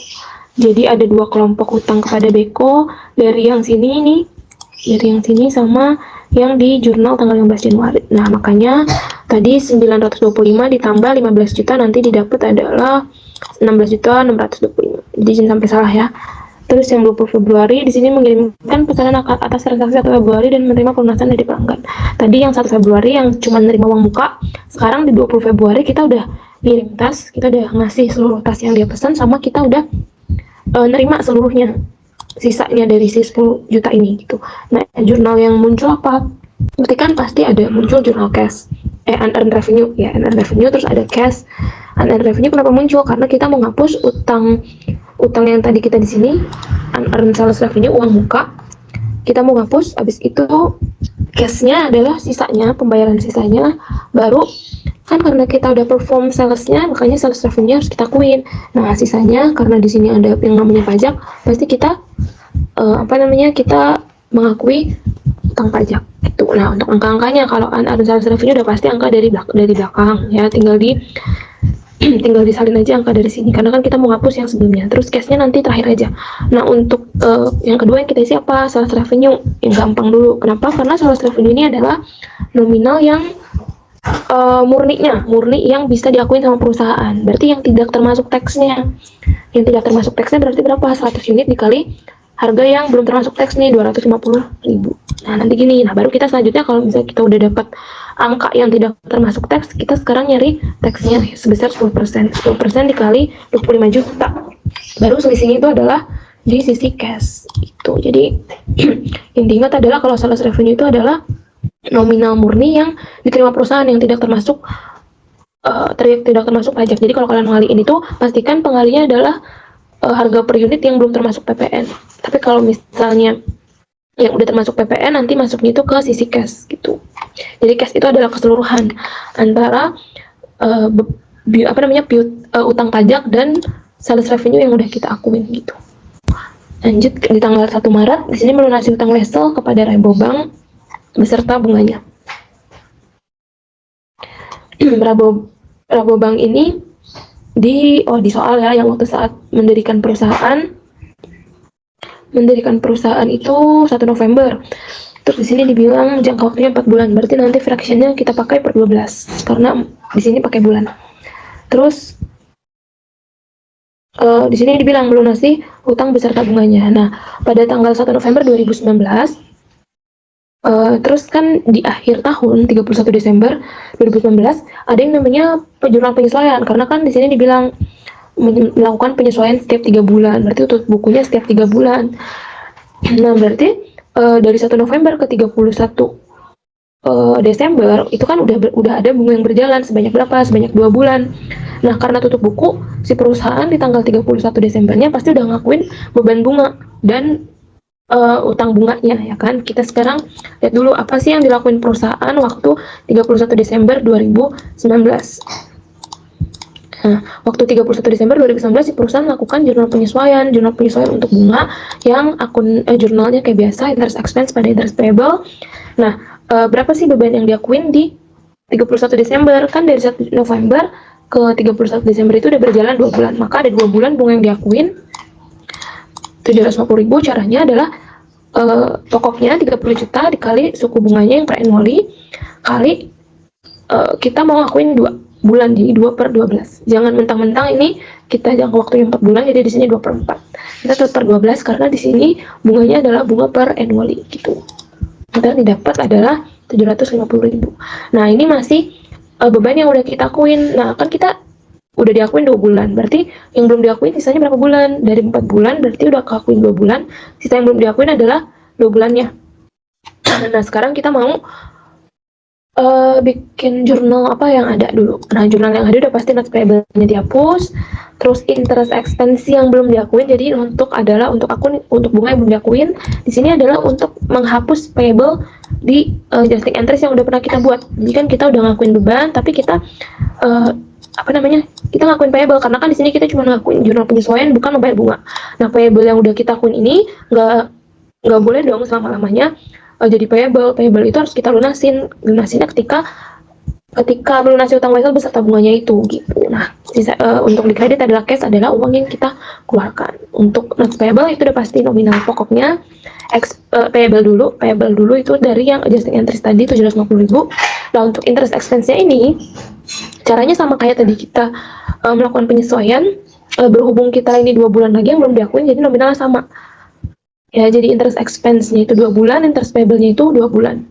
Jadi ada 2 kelompok utang kepada Beko, dari yang sini sama yang di jurnal tanggal 15 Januari. Nah, makanya tadi 925 ditambah 15 juta nanti didapat adalah 16.625. Jadi jangan sampai salah ya. Terus yang 20 Februari di sini mengirimkan pesanan atas transaksi 1 Februari dan menerima pelunasan dari pelanggan. Tadi yang 1 Februari yang cuma menerima uang muka, sekarang di 20 Februari kita udah ngirim tas, kita udah ngasih seluruh tas yang dia pesan, sama kita udah nerima seluruhnya, sisanya dari si 10 juta ini gitu. Nah, jurnal yang muncul apa? Berarti kan pasti ada muncul jurnal cash, unearned revenue ya, unearned revenue, terus ada cash. Unearned revenue kenapa muncul? Karena kita mau ngapus utang yang tadi kita di sini, unearned sales revenue, uang muka. Kita mau ngapus, habis itu cash-nya adalah sisanya, pembayaran sisanya, baru kan karena kita udah perform salesnya, makanya sales revenue harus kita akuin. Nah, sisanya karena di sini ada yang namanya pajak, pasti kita kita mengakui utang pajak gitu. Nah, untuk angka-angkanya kalau unearned sales revenue udah pasti angka dari belakang ya, tinggal disalin aja angka dari sini karena kan kita mau ngapus yang sebelumnya. Terus cash-nya nanti terakhir aja. Nah, untuk yang kedua yang kita isi apa? Sales revenue. Yang gampang dulu. Kenapa? Karena sales revenue ini adalah nominal yang murni yang bisa diakuin sama perusahaan. Berarti yang tidak termasuk tax-nya. Yang tidak termasuk tax-nya berarti berapa? 100 unit dikali harga yang belum termasuk tax nih, 250.000. Nah, nanti gini. Nah, baru kita selanjutnya kalau misalnya kita udah dapat angka yang tidak termasuk tax, kita sekarang nyari tax-nya sebesar 10%. 10% dikali 25 juta. Baru selisihnya itu adalah di sisi cash. Itu. Jadi yang diingat adalah kalau sales revenue itu adalah nominal murni yang diterima perusahaan yang tidak termasuk pajak. Jadi kalau kalian ngaliin itu, pastikan pengalinya adalah harga per unit yang belum termasuk PPN. Tapi kalau misalnya yang udah termasuk PPN, nanti masuknya itu ke sisi cash gitu. Jadi cash itu adalah keseluruhan antara utang pajak dan sales revenue yang udah kita akuin gitu. Lanjut di tanggal 1 Maret, di sini melunasi utang wesel kepada Rabobank beserta bunganya. Rabobank ini di soal ya, yang waktu saat mendirikan perusahaan itu 1 November. Terus di sini dibilang jangka waktunya 4 bulan. Berarti nanti fractionnya kita pakai per 12 karena di sini pakai bulan. Terus di sini dibilang melunasi hutang beserta bunganya. Nah, pada tanggal 1 November 2019, terus kan di akhir tahun 31 Desember 2019 ada yang namanya jurnal penyesuaian, karena kan di sini dibilang melakukan penyesuaian setiap 3 bulan. Berarti untuk bukunya setiap 3 bulan. Nah, berarti dari 1 November ke 31 Desember itu kan udah ada bunga yang berjalan sebanyak berapa? Sebanyak 2 bulan. Nah, karena tutup buku, si perusahaan di tanggal 31 Desembernya pasti udah ngakuin beban bunga dan utang bunganya, ya kan? Kita sekarang lihat dulu apa sih yang dilakuin perusahaan waktu 31 Desember 2019. Nah, waktu 31 Desember 2019 si perusahaan melakukan jurnal penyesuaian untuk bunga yang jurnalnya kayak biasa, interest expense pada interest payable. Nah, berapa sih beban yang diakuin di 31 Desember? Kan dari 1 November ke 31 Desember itu udah berjalan 2 bulan, maka ada 2 bulan bunga yang diakuin 750.000. Caranya adalah pokoknya 30 juta dikali suku bunganya yang per annually kali kita mau ngakuin 2 bulan, jadi 2 per 12. Jangan mentang-mentang ini kita jangka waktunya 4 bulan, jadi di sini 2 per 4. Kita tetap per 12 karena di sini bunganya adalah bunga per annually gitu. Kita didapat adalah 750.000. Nah, ini masih beban yang udah kita akuin. Nah, kan kita udah diakuin 2 bulan. Berarti yang belum diakuin sisanya berapa bulan? Dari 4 bulan berarti udah keakuin 2 bulan. Sisa yang belum diakuin adalah 2 bulannya. Nah, sekarang kita mau bikin jurnal apa yang ada dulu. Nah, jurnal yang ada udah pasti net payable-nya dihapus. Terus interest expense yang belum diakuin, jadi untuk akun untuk bunga yang belum diakuin. Di sini adalah untuk menghapus payable di adjusting entries yang udah pernah kita buat. Jadi kan kita udah ngakuin beban, tapi kita kita ngakuin payable karena kan di sini kita cuma ngakuin jurnal penyesuaian, bukan membayar bunga. Nah, payable yang udah kita akuin ini nggak boleh dong selama-lamanya jadi payable itu harus kita lunasinnya ketika melunasi utang wesel beserta bunganya itu gitu. Nah, untuk di kredit adalah cash, adalah uang yang kita keluarkan. Untuk notes payable itu udah pasti nominal pokoknya. Payable dulu itu dari yang adjusting entries tadi 750.000. Nah, untuk interest expense-nya ini caranya sama kayak tadi kita melakukan penyesuaian, berhubung kita ini 2 bulan lagi yang belum diakuin, jadi nominalnya sama. Ya, jadi interest expense-nya itu 2 bulan, interest payable-nya itu 2 bulan.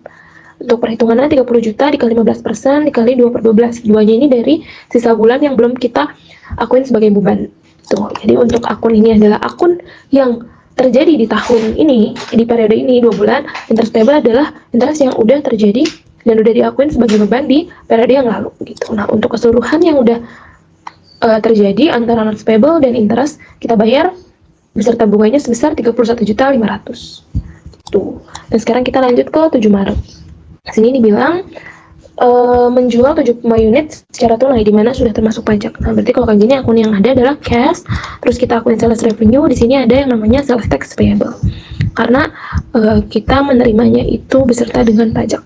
Untuk perhitungannya 30 juta dikali 15% dikali 2 per 12. Duanya ini dari sisa bulan yang belum kita akuin sebagai beban. Tuh, jadi untuk akun ini adalah akun yang terjadi di tahun ini, di periode ini 2 bulan. Interest payable adalah interest yang udah terjadi dan udah diakuin sebagai beban di periode yang lalu gitu. Nah, untuk keseluruhan yang udah terjadi antara notes payable dan interest, kita bayar beserta bunganya sebesar 31.500.000. Tuh. Dan sekarang kita lanjut ke 7 Maret. Sini dibilang menjual 75 unit secara tunai di mana sudah termasuk pajak. Nah, berarti kalau kayak gini akun yang ada adalah cash, terus kita akuin sales revenue, di sini ada yang namanya sales tax payable. Karena kita menerimanya itu beserta dengan pajak.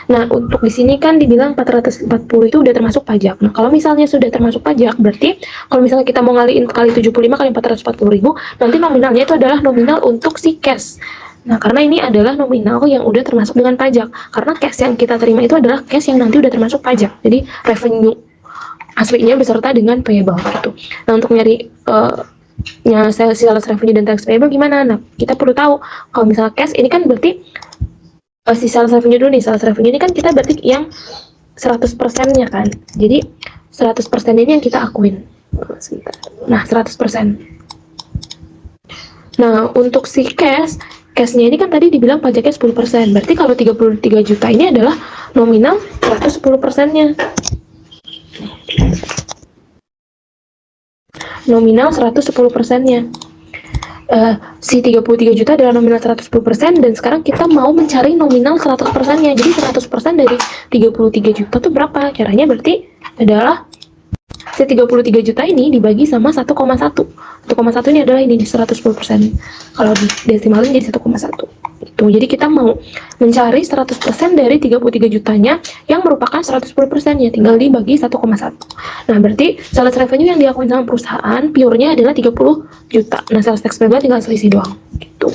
Nah, untuk di sini kan dibilang 440 itu udah termasuk pajak. Nah, kalau misalnya sudah termasuk pajak, berarti kalau misalnya kita mau ngaliin kali 75 kali 440.000, nanti nominalnya itu adalah nominal untuk si cash. Nah, karena ini adalah nominal yang udah termasuk dengan pajak. Karena cash yang kita terima itu adalah cash yang nanti udah termasuk pajak. Jadi, revenue aslinya beserta dengan payable gitu. Nah, untuk nyari sales revenue dan tax payable gimana? Nah, kita perlu tahu kalau misalnya cash ini kan berarti si sales revenue dulu nih. Sales revenue ini kan kita berarti yang 100%-nya kan. Jadi 100% ini yang kita akuin. Sebentar. Nah, 100%. Nah, untuk si cash-nya ini kan tadi dibilang pajaknya 10%. Berarti kalau 33 juta ini adalah nominal 110%-nya. Nominal 110%-nya. Si 33 juta adalah nominal 110%, dan sekarang kita mau mencari nominal 100%-nya. Jadi 100% dari 33 juta itu berapa? Caranya berarti adalah si 33 juta ini dibagi sama 1,1. 1,1 ini adalah ini 110%. Kalau desimalin jadi 1,1. gitu. Jadi kita mau mencari 100% dari 33 jutanya yang merupakan 110% ya, tinggal dibagi 1,1. Nah, berarti sales revenue yang diakuin sama perusahaan pure-nya adalah 30 juta. Nah, sales tax payable tinggal selisih doang gitu.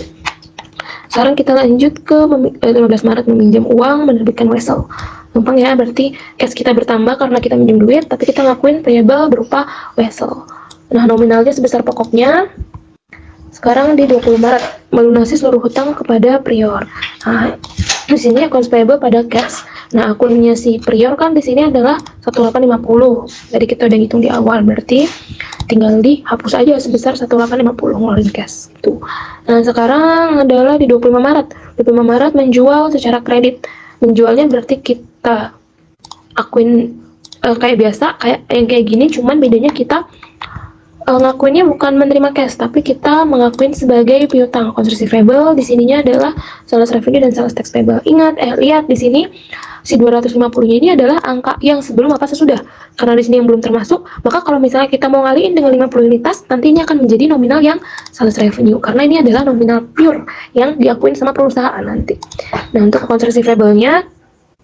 Sekarang kita lanjut ke 15 Maret meminjam uang, menerbitkan wesel. Gampang ya, berarti cash kita bertambah karena kita minjem duit, tapi kita ngakuin payable berupa wesel. Nah, nominalnya sebesar pokoknya. Sekarang di 20 Maret melunasi seluruh hutang kepada prior. Nah, di sini accounts payable pada cash. Nah, akunnya si prior kan di sini adalah 1850. Jadi kita udah ngitung di awal, berarti tinggal dihapus aja sebesar 1850 ngeluarin cash gitu. Nah, sekarang adalah di 25 Maret. 25 Maret menjual secara kredit. Menjualnya berarti kita akuin kayak biasa, kayak yang kayak gini, cuman bedanya kita ngakuinnya bukan menerima cash, tapi kita mengakuin sebagai piutang. Accounts receivable di sininya adalah sales revenue dan sales tax payable. Ingat, lihat di sini si 250-nya ini adalah angka yang sebelum apa sesudah. Karena di sini yang belum termasuk, maka kalau misalnya kita mau ngaliin dengan 50 unitas, nanti ini akan menjadi nominal yang sales revenue. Karena ini adalah nominal pure yang diakuin sama perusahaan nanti. Nah, untuk accounts receivable-nya,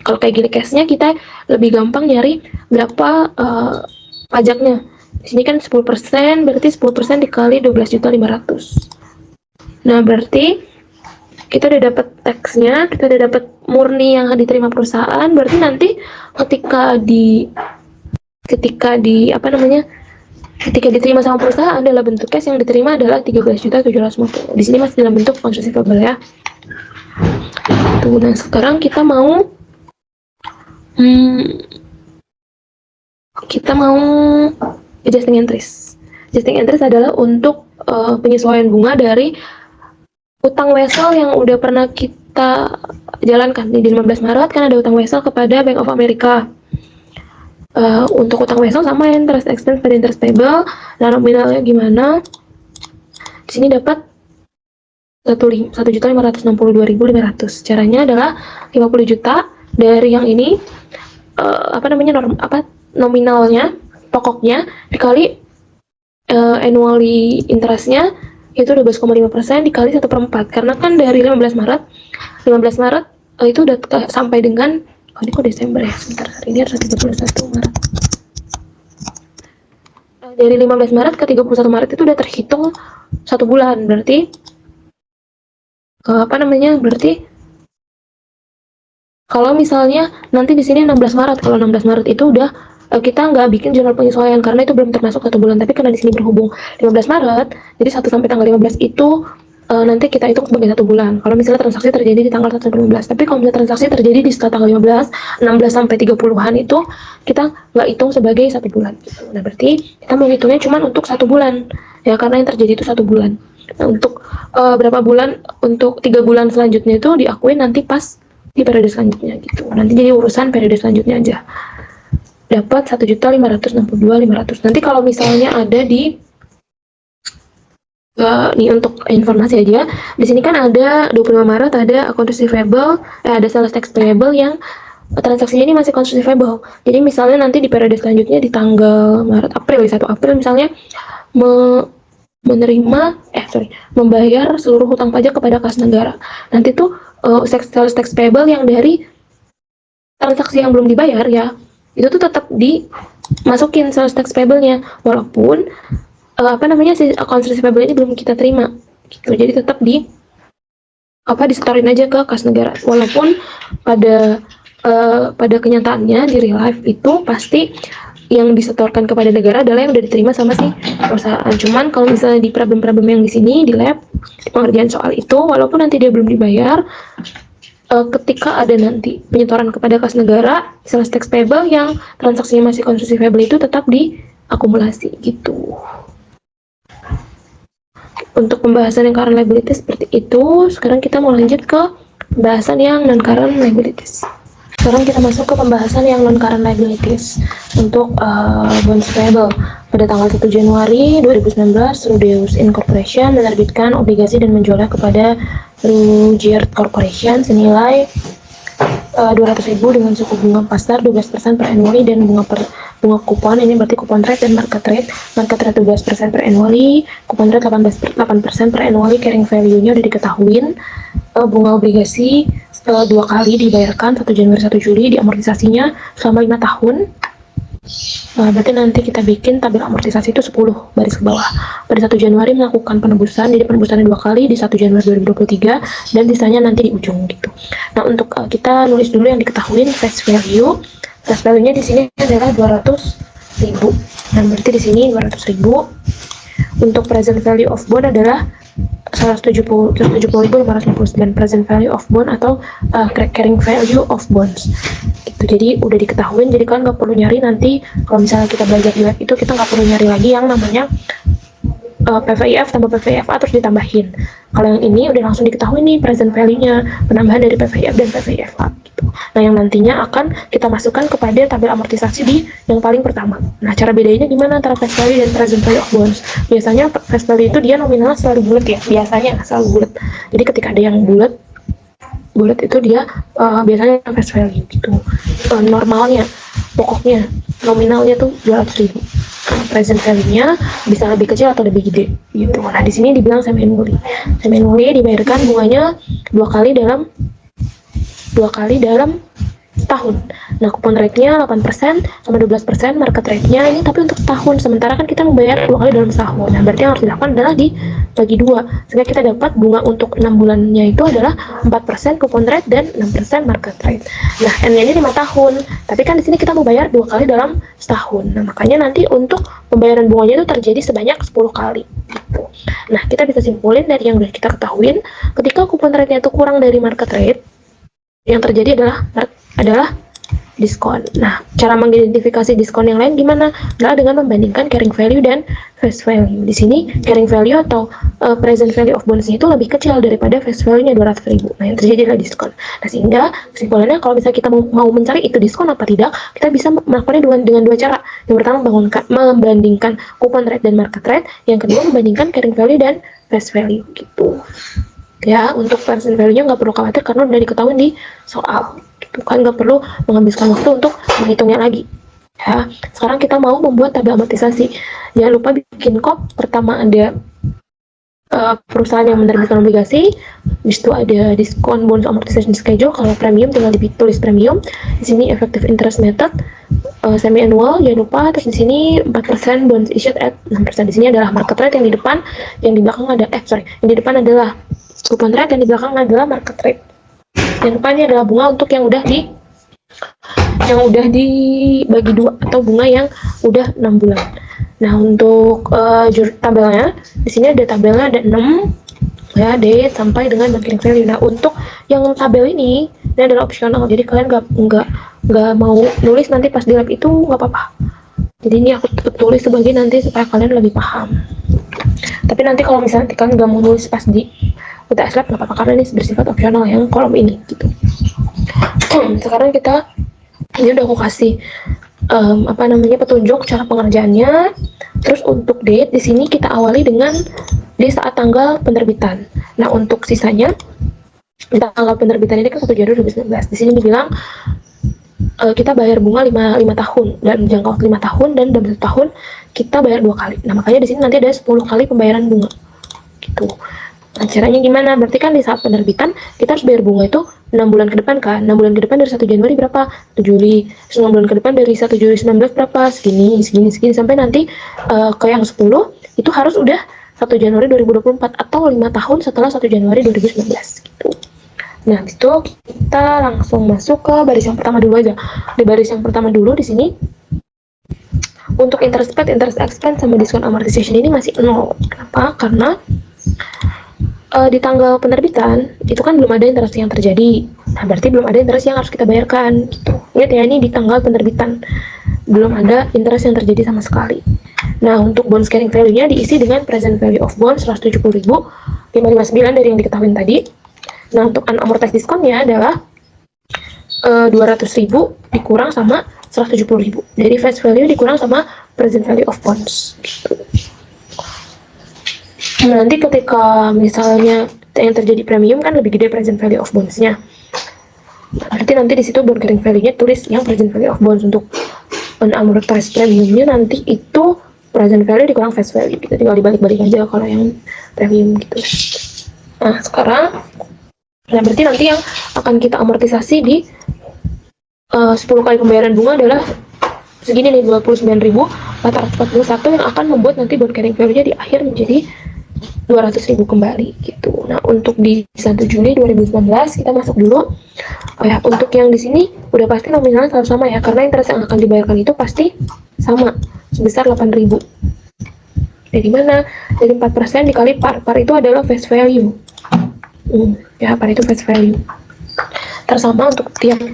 kalau kayak gini cash-nya kita lebih gampang nyari berapa pajaknya. Di sini kan 10%, berarti 10% dikali 12.500. Nah, berarti kita udah dapat taxnya, kita udah dapat murni yang diterima perusahaan. Berarti nanti ketika diterima sama perusahaan adalah bentuk cash, yang diterima adalah 13.750. Di sini masih dalam bentuk accounts receivable ya. Tuh, nah sekarang kita mau adjusting entries. Adjusting entries adalah untuk penyesuaian bunga dari utang wesel yang udah pernah kita jalankan. Di 15 Maret kan ada utang wesel kepada Bank of America. Untuk utang wesel sama interest expense pada interest payable. Nah, nominalnya gimana? Di sini dapat 1.562.500. Caranya adalah 50 juta dari yang ini nominalnya, pokoknya dikali annually interestnya itu 12,5% dikali 1/4. Karena kan dari 15 Maret itu udah sampai dengan ini kok Desember ya, sebentar, hari ini harus 31 Maret. Dari 15 Maret ke 31 Maret itu udah terhitung 1 bulan, berarti berarti kalau misalnya nanti di sini 16 Maret, kalau 16 Maret itu udah kita nggak bikin jurnal penyesuaian karena itu belum termasuk 1 bulan, tapi karena di sini berhubung 15 Maret, jadi 1 sampai tanggal 15 itu nanti kita hitung sebagai 1 bulan. Kalau misalnya transaksi terjadi di tanggal 1 sampai 15, tapi kalau misalnya transaksi terjadi di setelah tanggal 15, 16 sampai 30-an itu kita nggak hitung sebagai 1 bulan. Gitu. Nah, berarti kita mau hitungnya cuma untuk 1 bulan, ya karena yang terjadi itu 1 bulan. Nah, untuk berapa bulan, untuk 3 bulan selanjutnya itu diakuin nanti pas di periode selanjutnya gitu. Nanti jadi urusan periode selanjutnya aja. Dapat 1.562.500. Nanti kalau misalnya ada di nih untuk informasi aja, di sini kan ada 25 Maret ada account receivable, ada sales tax payable yang transaksinya ini masih accounts receivable. Jadi misalnya nanti di periode selanjutnya di tanggal April 1 April misalnya membayar seluruh hutang pajak kepada kas negara. Nanti tuh sales tax payable yang dari transaksi yang belum dibayar ya, itu tuh tetap dimasukin sales tax payable-nya, walaupun si accounts receivable ini belum kita terima gitu. Jadi tetap disetorin aja ke kas negara, walaupun pada kenyataannya di real life itu pasti yang disetorkan kepada negara adalah yang udah diterima sama si perusahaan. Cuman kalau misalnya di problem-problem yang di sini di lab, di pengerjaan soal itu, walaupun nanti dia belum dibayar, ketika ada nanti penyetoran kepada kas negara, sales tax payable yang transaksinya masih accounts receivable itu tetap diakumulasi gitu. Untuk pembahasan yang current liabilities seperti itu. Sekarang kita mau lanjut ke pembahasan yang non current liabilities. Sekarang kita masuk ke pembahasan yang non current liabilities. Untuk bonds payable, pada tanggal 1 Januari 2019 Rudeus Incorporation menerbitkan obligasi dan menjualnya kepada Rugiert Corporation senilai 200.000 dengan suku bunga pasar 12% per annually dan bunga kupon, ini berarti kupon rate dan market rate. Market rate 12% per annually, kupon rate 8% per annually, carrying value-nya udah diketahuin. bunga obligasi 2 kali dibayarkan 1 Januari 1 Juli diamortisasinya selama 5 tahun. Berarti nanti kita bikin tabel amortisasi itu 10 baris ke bawah. Pada 1 Januari melakukan penebusan, jadi penebusannya 2 kali di 1 Januari 2023 dan sisanya nanti di ujung gitu. Nah, untuk kita nulis dulu yang diketahui face value. Face value-nya di sini adalah 200.000. Nah, berarti di sini 200.000. Untuk present value of bond adalah 170.559 present value of bond atau carrying value of bonds. Gitu. Jadi udah diketahui, jadi kalian nggak perlu nyari nanti kalau misalnya kita belajar di web itu kita nggak perlu nyari lagi yang namanya PVIF tambah PVFA terus ditambahin. Kalau yang ini udah langsung diketahui nih present value-nya, penambahan dari PVIF dan PVFA gitu. Nah, yang nantinya akan kita masukkan kepada tabel amortisasi di yang paling pertama. Nah, cara bedanya gimana antara face value dan present value of bonds? Biasanya face value itu dia nominalnya selalu bulat ya, biasanya selalu bulat. Jadi ketika ada yang bulat itu dia biasanya face value gitu. Normalnya, pokoknya nominalnya tuh 200.000. Present value-nya bisa lebih kecil atau lebih gede gitu. Nah, di sini dibilang semi annually. Semi annually dibayarkan bunganya 2 kali dalam tahun. Nah, coupon rate-nya 8% sama 12%, market rate-nya ini tapi untuk tahun. Sementara kan kita membayar 2 kali dalam setahun. Nah, berarti yang harus dilakukan adalah dibagi 2. Sehingga kita dapat bunga untuk 6 bulannya itu adalah 4% coupon rate dan 6% market rate. Nah, N-nya ini 5 tahun. Tapi kan di sini kita membayar 2 kali dalam setahun. Nah, makanya nanti untuk pembayaran bunganya itu terjadi sebanyak 10 kali. Gitu. Nah, kita bisa simpulin dari yang sudah kita ketahuin, ketika coupon rate-nya itu kurang dari market rate, yang terjadi adalah diskon. Nah, cara mengidentifikasi diskon yang lain gimana? Adalah dengan membandingkan carrying value dan face value. Di sini carrying value atau present value of bonds itu lebih kecil daripada face value-nya 200.000. Nah, yang terjadi adalah diskon. Nah, sehingga kesimpulannya kalau misalnya kita mau mencari itu diskon apa tidak, kita bisa melakukannya dengan dua cara. Yang pertama membandingkan coupon rate dan market rate, yang kedua membandingkan carrying value dan face value gitu. Ya, untuk present value-nya nggak perlu khawatir karena udah diketahui di soal. Gitu kan, nggak perlu menghabiskan waktu untuk menghitungnya lagi. Ya, sekarang kita mau membuat tabel amortisasi. Jangan lupa bikin kop. Pertama ada perusahaan yang menerbitkan obligasi, habis itu ada diskon bonus amortization schedule. Kalau premium tinggal ditulis premium. Di sini effective interest method, semi annual jangan lupa. Terus di sini 4% bonds issued at 6%. Di sini adalah market rate yang di depan, yang di belakang ada yang di depan adalah coupon rate dan di belakang adalah market rate. Yang depan ini adalah bunga untuk yang udah dibagi 2 atau bunga yang udah 6 bulan. Nah, untuk tabelnya di sini ada tabelnya ada 6 ya, date sampai dengan carrying value. Nah, untuk yang tabel ini adalah opsional. Jadi kalian nggak mau nulis nanti pas di lab itu nggak apa-apa. Jadi ini aku tulis sebagai nanti supaya kalian lebih paham. Tapi nanti kalau misalnya kalian nggak mau nulis pas di UTS Lab nggak apa-apa karena ini bersifat opsional yang kolom ini gitu. Sekarang ini udah aku kasih petunjuk cara pengerjaannya. Terus untuk date di sini kita awali dengan di saat tanggal penerbitan. Nah, untuk sisanya di tanggal penerbitan ini kan 1 Januari 2019. Di sini dibilang kita bayar bunga 5 tahun dalam jangka waktu 5 tahun dan dalam 1 tahun kita bayar 2 kali. Nah, makanya di sini nanti ada 10 kali pembayaran bunga. Gitu. Nah, caranya gimana? Berarti kan di saat penerbitan kita harus bayar bunga itu 6 bulan ke depan kan. 6 bulan ke depan dari 1 Januari berapa? 1 Juli. 6 bulan ke depan dari 1 Juli 19 berapa? Segini sampai nanti ke yang 10 itu harus udah 1 Januari 2024 atau 5 tahun setelah 1 Januari 2019 gitu. Nah, itu kita langsung masuk ke baris yang pertama dulu aja. Di baris yang pertama dulu di sini untuk interest paid, interest expense sama diskon amortization ini masih 0. Kenapa? Karena di tanggal penerbitan itu kan belum ada interest yang terjadi. Nah, berarti belum ada interest yang harus kita bayarkan gitu. Ingat ya, ini di tanggal penerbitan belum ada interest yang terjadi sama sekali. Nah, untuk bonds carrying value-nya diisi dengan present value of bonds 170.559 dari yang diketahui tadi. Nah, untuk unamortized diskonnya adalah 200.000 dikurang sama 170.000. Jadi face value dikurang sama present value of bonds gitu. Nanti ketika misalnya yang terjadi premium kan lebih gede present value of bonds-nya. Berarti nanti di situ bond carrying value-nya tulis yang present value of bonds. Untuk unamortized premium-nya nanti itu present value dikurang face value. Kita tinggal dibalik-balik aja kalau yang premium gitu. Nah, sekarang Nah, berarti nanti yang akan kita amortisasi di 10 kali pembayaran bunga adalah segini nih, 29.441 yang akan membuat nanti bond carrying value-nya di akhir menjadi 200.000 kembali gitu. Nah, untuk di 1 Juli 2019 kita masuk dulu. Oh ya, untuk yang di sini udah pasti nominalnya selalu sama ya, karena interest yang akan dibayarkan itu pasti sama, sebesar 8.000. Dari mana? Dari 4% dikali par. Par itu adalah face value. Ya, par itu face value. Tersama untuk tiap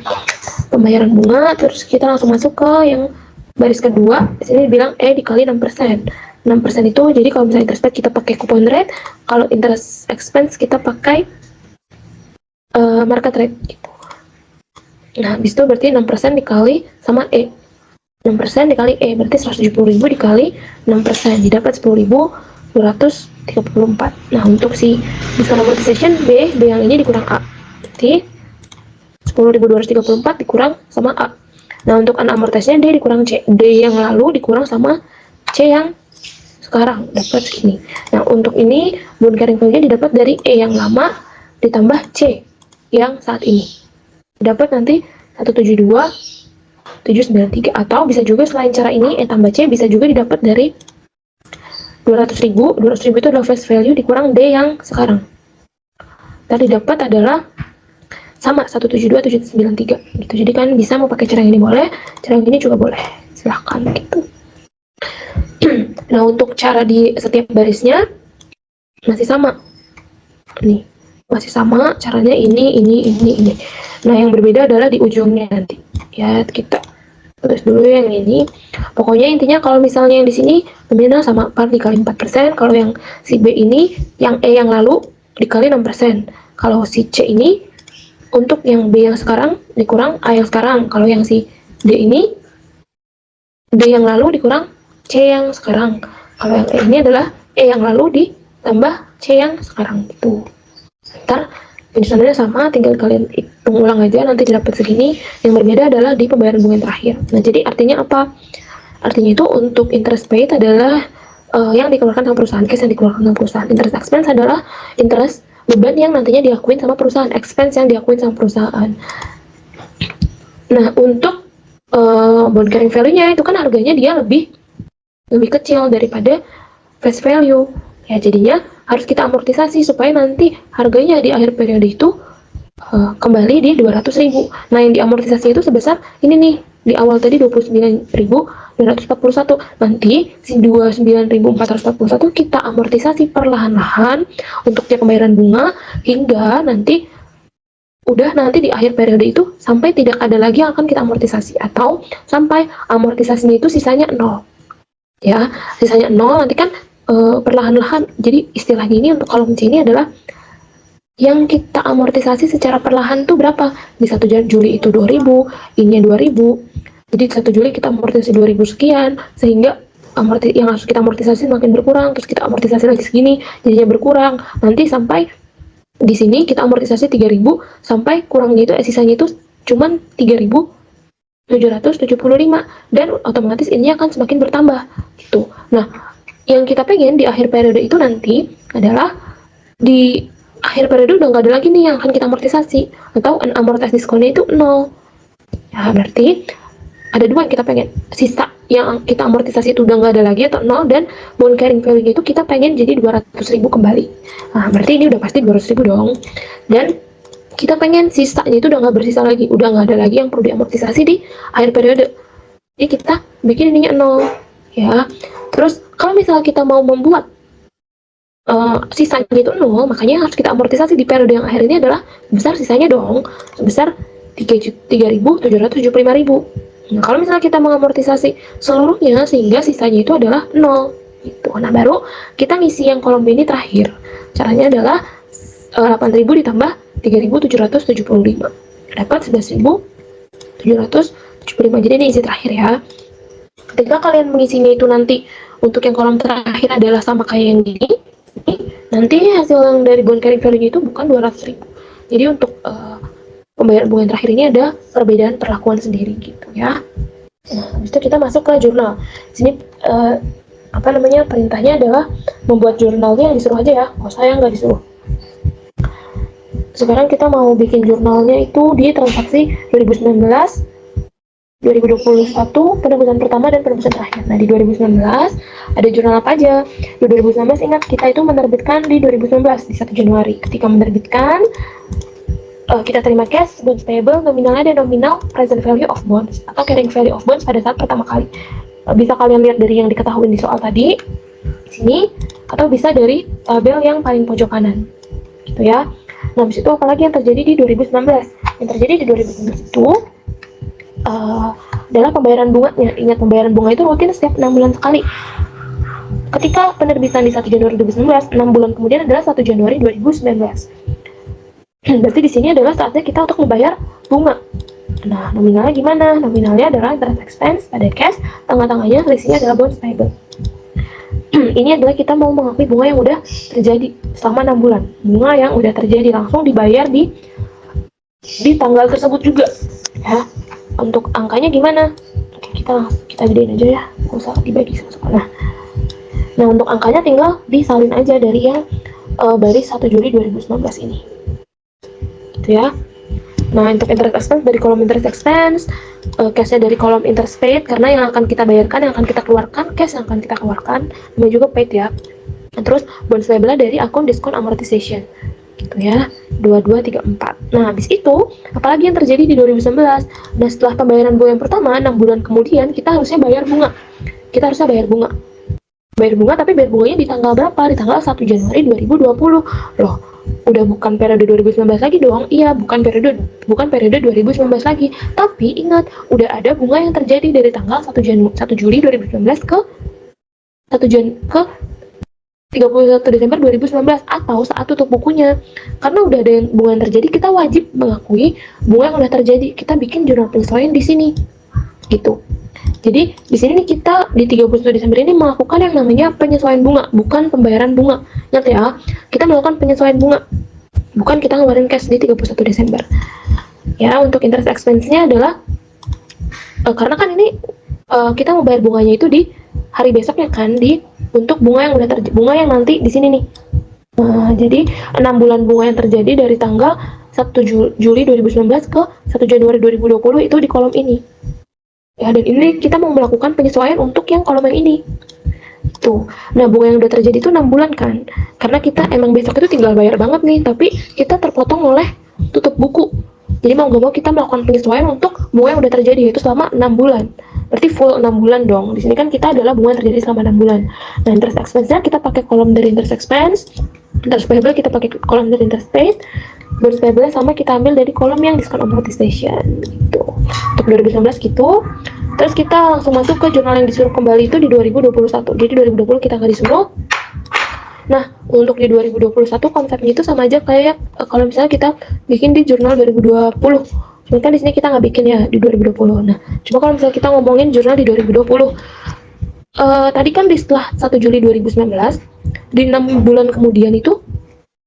pembayaran bunga. Terus kita langsung masuk ke yang baris kedua. Di sini bilang dikali 6%. 6% itu jadi kalau misalnya interest rate kita pakai coupon rate, kalau interest expense kita pakai market rate gitu. Nah, habis itu berarti 6% dikali sama 6% dikali berarti 170.000 dikali 6%, didapat 10.234. Nah, untuk si discount amortization B yang ini dikurang A. Berarti 10.234 dikurang sama A. Nah, untuk unamortized-nya D dikurang C. D yang lalu dikurang sama C yang sekarang, dapat segini. Nah, untuk ini bond carrying value didapat dari E yang lama ditambah C yang saat ini. Dapat nanti 172.793, atau bisa juga selain cara ini E tambah C bisa juga didapat dari 200.000. 200.000 itu adalah face value dikurang D yang sekarang. Tadi dapat adalah sama 172.793 gitu. Jadi kan bisa mau pakai cara yang ini boleh, cara yang ini juga boleh. Silahkan gitu. Nah, untuk cara di setiap barisnya masih sama. Nih, masih sama caranya ini. Nah, yang berbeda adalah di ujungnya nanti. Ya, kita tulis dulu yang ini. Pokoknya intinya kalau misalnya yang di sini nominal sama par dikali 4%, kalau yang si B ini yang E yang lalu dikali 6%. Kalau si C ini untuk yang B yang sekarang dikurang A yang sekarang. Kalau yang si D ini D yang lalu dikurang C yang sekarang. Kalau yang E ini adalah E yang lalu ditambah C yang sekarang gitu. Ntar penjelasannya sama, tinggal kalian hitung ulang aja, nanti dapat segini. Yang berbeda adalah di pembayaran bunga yang terakhir. Nah, jadi artinya apa? Artinya itu untuk interest paid adalah yang dikeluarkan sama perusahaan, cash yang dikeluarkan sama perusahaan. Interest expense adalah interest beban yang nantinya diakuin sama perusahaan, expense yang diakuin sama perusahaan. Nah, untuk bond carrying value-nya itu kan harganya dia lebih kecil daripada face value. Ya, jadinya harus kita amortisasi supaya nanti harganya di akhir periode itu kembali di 200.000. Nah, yang diamortisasi itu sebesar ini nih, di awal tadi 29.241. Nanti si 29.441 kita amortisasi perlahan-lahan untuk tiap pembayaran bunga hingga nanti di akhir periode itu sampai tidak ada lagi yang akan kita amortisasi, atau sampai amortisasinya itu sisanya 0. Ya, sisanya 0 nanti kan perlahan-lahan. Jadi istilahnya ini untuk kolom C ini adalah yang kita amortisasi secara perlahan tuh berapa. Di 1 Juli itu 2.000, ini 2.000. Jadi 1 Juli kita amortisasi 2.000 sekian, sehingga yang harus kita amortisasi makin berkurang, terus kita amortisasi lagi segini, jadinya berkurang. Nanti sampai di sini kita amortisasi 3.000 sampai kurangnya itu sisanya itu cuman 3.775, dan otomatis ini akan semakin bertambah gitu. Nah, yang kita pengen di akhir periode itu nanti adalah di akhir periode udah nggak ada lagi nih yang akan kita amortisasi, atau unamortized discount-nya itu 0. Ya, berarti ada dua yang kita pengen. Sisa yang kita amortisasi itu udah nggak ada lagi atau 0, dan bond carrying value-nya itu kita pengen jadi 200.000 kembali. Nah, berarti ini udah pasti 200.000 dong. Dan kita pengen sisanya itu udah nggak bersisa lagi, udah nggak ada lagi yang perlu diamortisasi di akhir periode. Jadi kita bikin ininya 0. Ya, terus kalau misalnya kita mau membuat sisanya itu 0, makanya harus kita amortisasi di periode yang akhir ini adalah sebesar sisanya dong, sebesar 3.775.000. Nah, kalau misalnya kita mengamortisasi seluruhnya sehingga sisanya itu adalah 0 gitu. Nah, baru kita ngisi yang kolom ini terakhir. Caranya adalah 8.000 ditambah 3.775, dapat 11.775. Jadi ini isi terakhir ya. Ketika kalian mengisinya itu nanti untuk yang kolom terakhir adalah sama kayak yang gini, nanti hasil yang dari bond carrying value itu bukan 200.000. Jadi untuk pembayaran bunga yang terakhir ini ada perbedaan perlakuan sendiri gitu ya. Nah, habis itu kita masuk ke jurnal. Di sini perintahnya adalah membuat jurnalnya yang disuruh aja ya. Kalau saya nggak disuruh. sekarang kita mau bikin jurnalnya itu di transaksi 2019, 2021, penebusan pertama dan penebusan terakhir. Nah, di 2019 ada jurnal apa aja? Di 2019 ingat kita itu menerbitkan di 2019 di 1 Januari. Ketika menerbitkan, kita terima cash, bonds payable, nominalnya dan nominal present value of bonds atau carrying value of bonds pada saat pertama kali. Bisa kalian lihat dari yang diketahui di soal tadi sini, atau bisa dari tabel yang paling pojok kanan, gitu ya. Nah, habis itu apalagi yang terjadi di 2019? Yang terjadi di 2019 itu adalah pembayaran bunganya. Ingat, pembayaran bunga itu rutin setiap 6 bulan sekali. Ketika penerbitan di 1 Januari 2019, 6 bulan kemudian adalah 1 Januari 2019. Berarti di sini adalah saatnya kita untuk membayar bunga. Nah, nominalnya gimana? Nominalnya adalah interest expense pada cash, tengah-tengahnya risinya adalah bonds payable. Ini adalah kita mau mengakui bunga yang udah terjadi selama 6 bulan. Bunga yang udah terjadi langsung dibayar di tanggal tersebut juga. Ya. Untuk angkanya gimana? Oke, kita gedein aja ya, nggak usah dibagi sama-sama. Nah, untuk angkanya tinggal disalin aja dari yang baris 1 Juli 2019 ini. Gitu ya. Nah, untuk interest expense dari kolom interest expense, cashnya dari kolom interest paid, karena yang akan kita bayarkan, yang akan kita keluarkan, cash yang akan kita keluarkan, namanya juga paid ya. Nah, terus bonds payable dari akun diskon amortization, gitu ya, 2234. Nah, habis itu, apalagi yang terjadi di 2019? Nah, setelah pembayaran bunga yang pertama, 6 bulan kemudian, kita harusnya bayar bunga. Kita harusnya bayar bunga. Bayar bunga, tapi bayar bunganya di tanggal berapa? Di tanggal 1 Januari 2020. Loh, udah bukan periode 2019 lagi dong. Iya, bukan periode 2019 lagi. Tapi ingat, udah ada bunga yang terjadi dari tanggal 1 Juli 2019 ke 31 Desember 2019 atau saat tutup bukunya. Karena udah ada bunga yang terjadi, kita wajib mengakui bunga yang udah terjadi. Kita bikin jurnal penyesuaian di sini. Gitu. Jadi di sini nih kita di 31 Desember ini melakukan yang namanya penyesuaian bunga, bukan pembayaran bunga. Ingat ya, kita melakukan penyesuaian bunga, bukan kita ngeluarin cash di 31 Desember. Ya, untuk interest expense-nya adalah karena kan ini kita mau bayar bunganya itu di hari besoknya kan, untuk bunga yang udah bunga yang nanti di sini nih. Jadi 6 bulan bunga yang terjadi dari tanggal 1 Juli 2019 ke 1 Januari 2020 itu di kolom ini. Ya, dan ini kita mau melakukan penyesuaian untuk yang kolom yang ini. Tuh. Nah, bunga yang udah terjadi itu 6 bulan kan. Karena kita emang besok itu tinggal bayar banget nih, tapi kita terpotong oleh tutup buku. Jadi mau gak mau kita melakukan penyesuaian untuk bunga yang udah terjadi, yaitu selama 6 bulan. Berarti full 6 bulan dong. Di sini kan kita adalah bunga yang terjadi selama 6 bulan. Nah, interest expense-nya kita pakai kolom dari interest expense. Interest payable kita pakai kolom dari interest paid. Bonds payable sama kita ambil dari kolom yang diskon amortization gitu. Untuk 2019 gitu. Terus kita langsung masuk ke jurnal yang disuruh kembali itu di 2021. Jadi 2020 kita nggak disuruh. Nah, untuk di 2021 konsepnya itu sama aja kayak kalau misalnya kita bikin di jurnal 2020. Cuma kan di sini kita nggak bikin ya di 2020. Nah, cuma kalau misalnya kita ngomongin jurnal di 2020, tadi kan di setelah 1 Juli 2019, di 6 bulan kemudian itu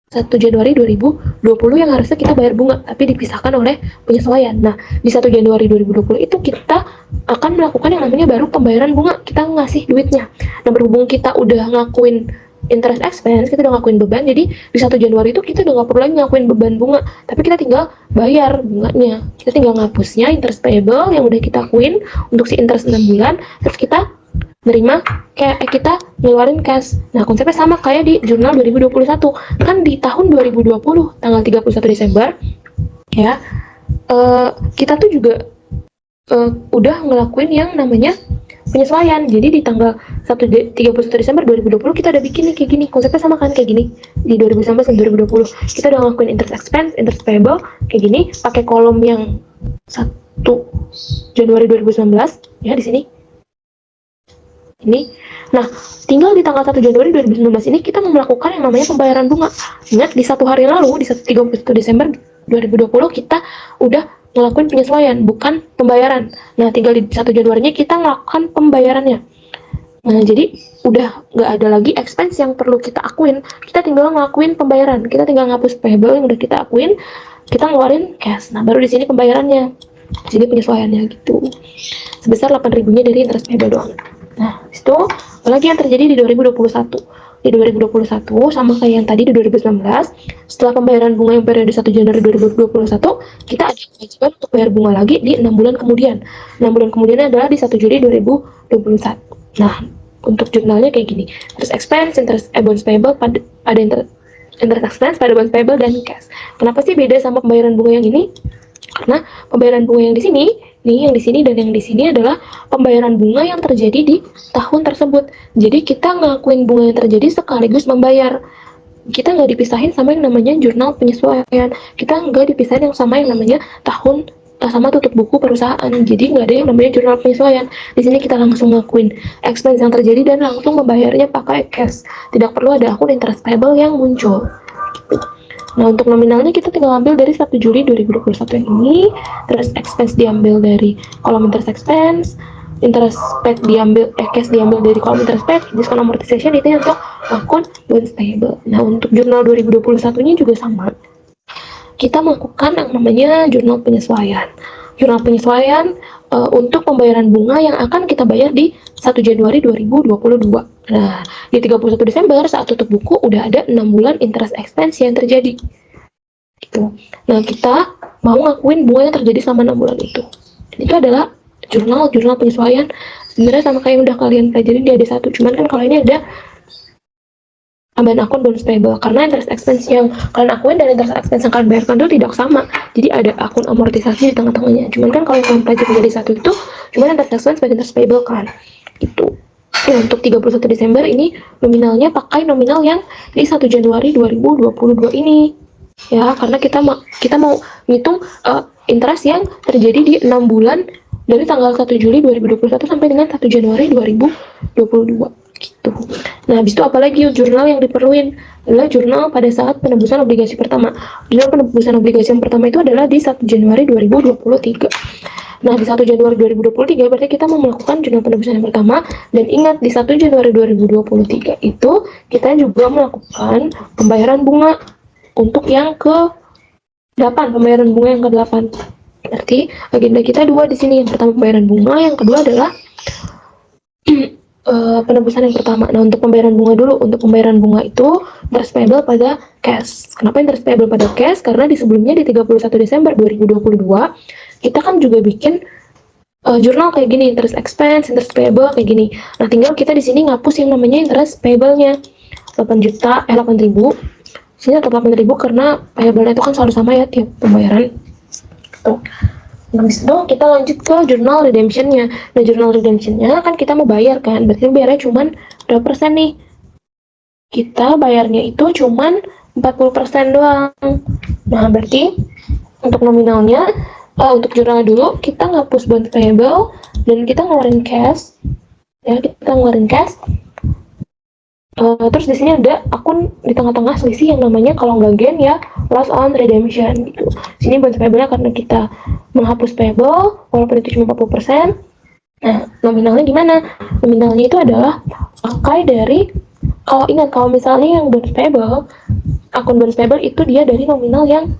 1 Januari 2020 yang harusnya kita bayar bunga, tapi dipisahkan oleh penyesuaian. Nah, di 1 Januari 2020 itu kita akan melakukan yang namanya baru pembayaran bunga. Kita ngasih duitnya. Nah, berhubung kita udah ngakuin interest expense, kita udah ngakuin beban, jadi di 1 Januari itu kita udah nggak perlu lagi ngakuin beban bunga, tapi kita tinggal bayar bunganya. Kita tinggal ngapusnya interest payable yang udah kita akuin untuk si interest 6 bulan, terus kita nerima kita ngeluarin cash. Nah, konsepnya sama kayak di jurnal 2021. Kan di tahun 2020 tanggal 31 Desember ya, kita tuh juga udah ngelakuin yang namanya penyesuaian. Jadi di tanggal 31 Desember 2020 kita udah bikin nih kayak gini. Konsepnya sama kan kayak gini. Di 2019 dan 2020 kita udah ngelakuin interest expense, interest payable kayak gini pakai kolom yang 1 Januari 2019 ya di sini. Ini. Nah, tinggal di tanggal 1 Januari 2019 ini kita mau melakukan yang namanya pembayaran bunga. Ingat, di 1 hari lalu, di 31 Desember 2020, kita udah ngelakuin penyesuaian, bukan pembayaran. Nah, tinggal di 1 Januarinya kita melakukan pembayarannya. Nah, jadi udah nggak ada lagi expense yang perlu kita akuin. Kita tinggal ngelakuin pembayaran. Kita tinggal ngapus payable yang udah kita akuin, kita ngeluarin cash. Nah, baru di sini pembayarannya. Di sini penyesuaiannya gitu. Sebesar 8.000-nya dari interest payable doang. Nah, itu apalagi yang terjadi di 2021. di 2021 sama kayak yang tadi di 2019. Setelah pembayaran bunga yang periode 1 Januari 2021, kita ada kewajiban untuk bayar bunga lagi di 6 bulan kemudian. 6 bulan kemudian adalah di 1 Juli 2021. Nah, untuk jurnalnya kayak gini. Interest expense, bonds payable, ada interest expense pada bonds payable dan cash. Kenapa sih beda sama pembayaran bunga yang ini? Karena pembayaran bunga yang di sini, yang di sini dan yang di sini adalah pembayaran bunga yang terjadi di tahun tersebut. Jadi kita ngakuin bunga yang terjadi sekaligus membayar. Kita nggak dipisahin sama yang namanya jurnal penyesuaian. Kita nggak dipisahin yang sama yang namanya tahun sama tutup buku perusahaan. Jadi nggak ada yang namanya jurnal penyesuaian. Di sini kita langsung ngakuin expense yang terjadi dan langsung membayarnya pakai cash. Tidak perlu ada akun interest payable yang muncul. Nah, untuk nominalnya kita tinggal ambil dari 1 Juli 2021 yang ini, terus expense diambil dari kolom interest expense, interest paid diambil, cash diambil dari kolom interest paid, diskon amortization itu untuk akun bonds payable. Nah, untuk jurnal 2021-nya juga sama. Kita melakukan yang namanya jurnal penyesuaian. Jurnal penyesuaian untuk pembayaran bunga yang akan kita bayar di 1 Januari 2022. Nah, di 31 Desember saat tutup buku udah ada 6 bulan interest expense yang terjadi. Gitu. Nah, kita mau ngakuin bunga yang terjadi selama 6 bulan itu. Itu adalah jurnal penyesuaian. Sebenarnya sama kayak yang udah kalian pelajarin di AD1, cuman kan kalau ini ada tambahan akun bonus payable, karena interest expense yang kalian akuin dan interest expense yang kalian bayarkan itu tidak sama. Jadi ada akun amortisasi di tengah-tengahnya. Cuman kan kalau kalian pelajari jadi satu itu cuman interest expense sebagai interest payable kan. Itu. Nah, untuk 31 Desember ini nominalnya pakai nominal yang di 1 Januari 2022 ini. Ya, karena kita mau ngitung interest yang terjadi di 6 bulan dari tanggal 1 Juli 2021 sampai dengan 1 Januari 2022. Gitu. Nah, habis itu apalagi jurnal yang diperluin adalah jurnal pada saat penebusan obligasi pertama. Jurnal penebusan obligasi yang pertama itu adalah di 1 Januari 2023. Nah, di 1 Januari 2023 berarti kita mau melakukan jurnal penebusan yang pertama, dan ingat di 1 Januari 2023 itu kita juga melakukan pembayaran bunga untuk yang ke-8, pembayaran bunga yang ke-8. Berarti agenda kita dua di sini. Yang pertama pembayaran bunga, yang kedua adalah penebusan yang pertama. Nah, untuk pembayaran bunga dulu. Untuk pembayaran bunga itu interest payable pada cash. Kenapa interest payable pada cash? Karena di sebelumnya di 31 Desember 2022 kita kan juga bikin jurnal kayak gini, interest expense, interest payable kayak gini. Nah, tinggal kita di sini ngapus yang namanya interest payable-nya. 8.000. Sini tetap 8.000 karena payable-nya itu kan selalu sama ya tiap pembayaran. Tuh. Habis itu kita lanjut ke jurnal redemption-nya. Nah, jurnal redemption-nya kan kita mau bayar kan, berarti bayarnya cuman berapa persen nih? Kita bayarnya itu cuman 40% doang. Nah, berarti untuk nominalnya, untuk jurnal dulu kita ngapus bond payable dan kita ngeluarin cash. Ya, kita ngeluarin cash. Terus di sini ada akun di tengah-tengah selisih yang namanya kalau nggak gain ya loss on redemption gitu. Sini bonds payable karena kita menghapus payable walaupun itu cuma 40%. Nah, nominalnya gimana? Nominalnya itu adalah pakai dari, kalau misalnya yang bonds payable, akun bonds payable itu dia dari nominal yang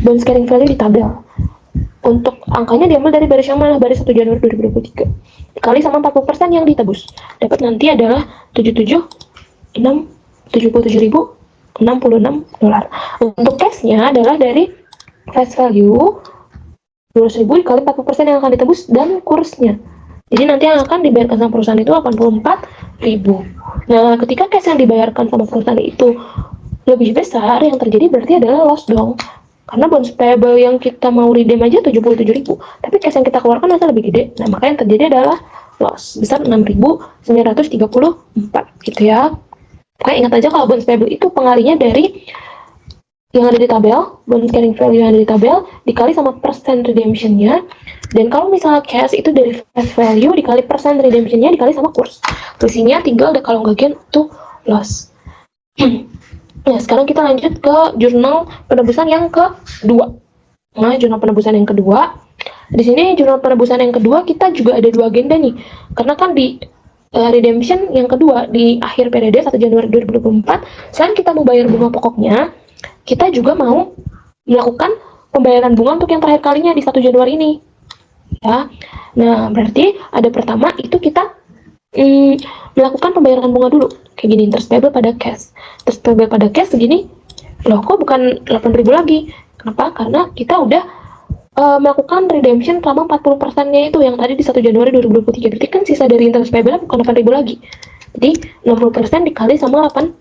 bonds carrying value di tabel. Untuk angkanya diambil dari baris yang mana? Baris 1 Januari 2023 dikali sama 40% yang ditebus. Dapat nanti adalah 77.066 dolar. Untuk cashnya adalah dari cash value 200.000 dikali 40% yang akan ditebus dan kursnya. Jadi nanti yang akan dibayarkan sama perusahaan itu 84.000. Nah, ketika cash yang dibayarkan sama perusahaan itu lebih besar, yang terjadi berarti adalah loss dong. Karena bonds payable yang kita mau redeem aja 77.000, tapi cash yang kita keluarkan masih lebih gede. Nah, maka yang terjadi adalah loss besar 6.934 gitu ya. Oke, ingat aja kalau bonds payable itu pengalinya dari yang ada di tabel, bonds carrying value yang ada di tabel, dikali sama persen redemption-nya. Dan kalau misalnya cash itu dari face value dikali persen redemption-nya dikali sama kurs. Selisihnya tinggal ada kalau nggak gain itu loss. Nah, sekarang kita lanjut ke jurnal penebusan yang kedua. Nah, jurnal penebusan yang kedua. Di sini jurnal penebusan yang kedua kita juga ada dua agenda nih. Karena kan di redemption yang kedua di akhir periode 1 Januari 2024, selain kita mau bayar bunga pokoknya, kita juga mau melakukan pembayaran bunga untuk yang terakhir kalinya di 1 Januari ini. Ya. Nah, berarti ada pertama itu kita Melakukan pembayaran bunga dulu, kayak gini, interest payable pada cash. Interest payable pada cash segini, loh kok bukan 8.000 lagi? Kenapa? Karena kita udah melakukan redemption selama 40%-nya itu yang tadi di 1 Januari 2023. Berarti kan sisa dari interest payable bukan 8.000 lagi. Jadi 60% dikali sama 8.000.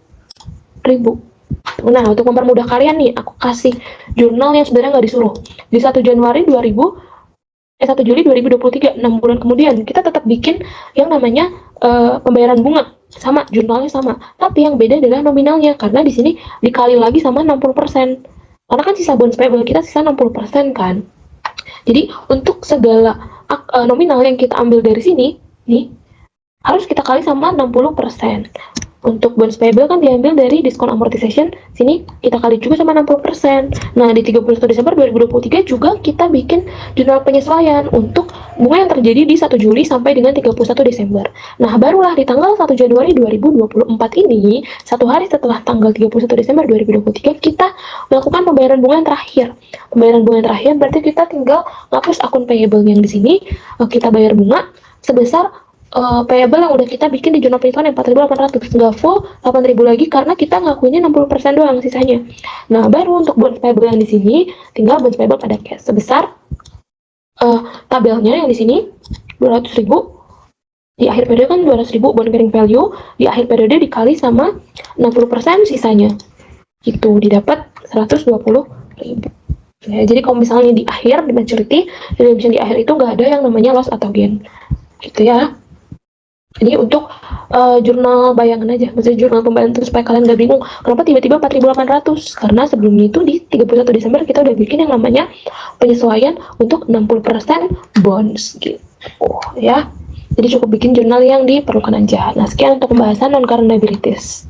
Nah, untuk mempermudah kalian nih, aku kasih jurnal yang sebenarnya nggak disuruh. Di 1 Januari 1 Juli 2023, 6 bulan kemudian, kita tetap bikin yang namanya pembayaran bunga. Sama, jurnalnya sama. Tapi yang beda adalah nominalnya, karena di sini dikali lagi sama 60%. Karena kan sisa bonds payable kita sisa 60% kan. Jadi, untuk segala nominal yang kita ambil dari sini, nih, harus kita kali sama 60%. Untuk bonds payable kan diambil dari diskon amortization, sini kita kali juga sama 60%. Nah, di 31 Desember 2023 juga kita bikin jurnal penyesuaian untuk bunga yang terjadi di 1 Juli sampai dengan 31 Desember. Nah, barulah di tanggal 1 Januari 2024 ini, satu hari setelah tanggal 31 Desember 2023, kita melakukan pembayaran bunga yang terakhir. Pembayaran bunga yang terakhir berarti kita tinggal ngapus akun payable yang di sini, kita bayar bunga sebesar payable yang udah kita bikin di jurnal penyesuaian yang 4.800, nggak full 8.000 lagi karena kita ngakuinnya 60% doang sisanya. Nah, baru untuk bonds payable yang di sini tinggal bonds payable pada cash sebesar tabelnya yang di sini 200.000, di akhir periode kan 200.000 bond carrying value, di akhir periode dikali sama 60% sisanya, itu didapat 120.000. Ya, jadi kalau misalnya di akhir, di maturity redemption di akhir itu nggak ada yang namanya loss atau gain, gitu ya. Jadi untuk jurnal bayangan aja, maksudnya jurnal pembayaran supaya kalian gak bingung kenapa tiba-tiba 4.800, karena sebelumnya itu di 31 Desember kita udah bikin yang namanya penyesuaian untuk 60% bonds gitu ya. Jadi cukup bikin jurnal yang diperlukan aja. Nah, sekian untuk pembahasan non-current liabilities.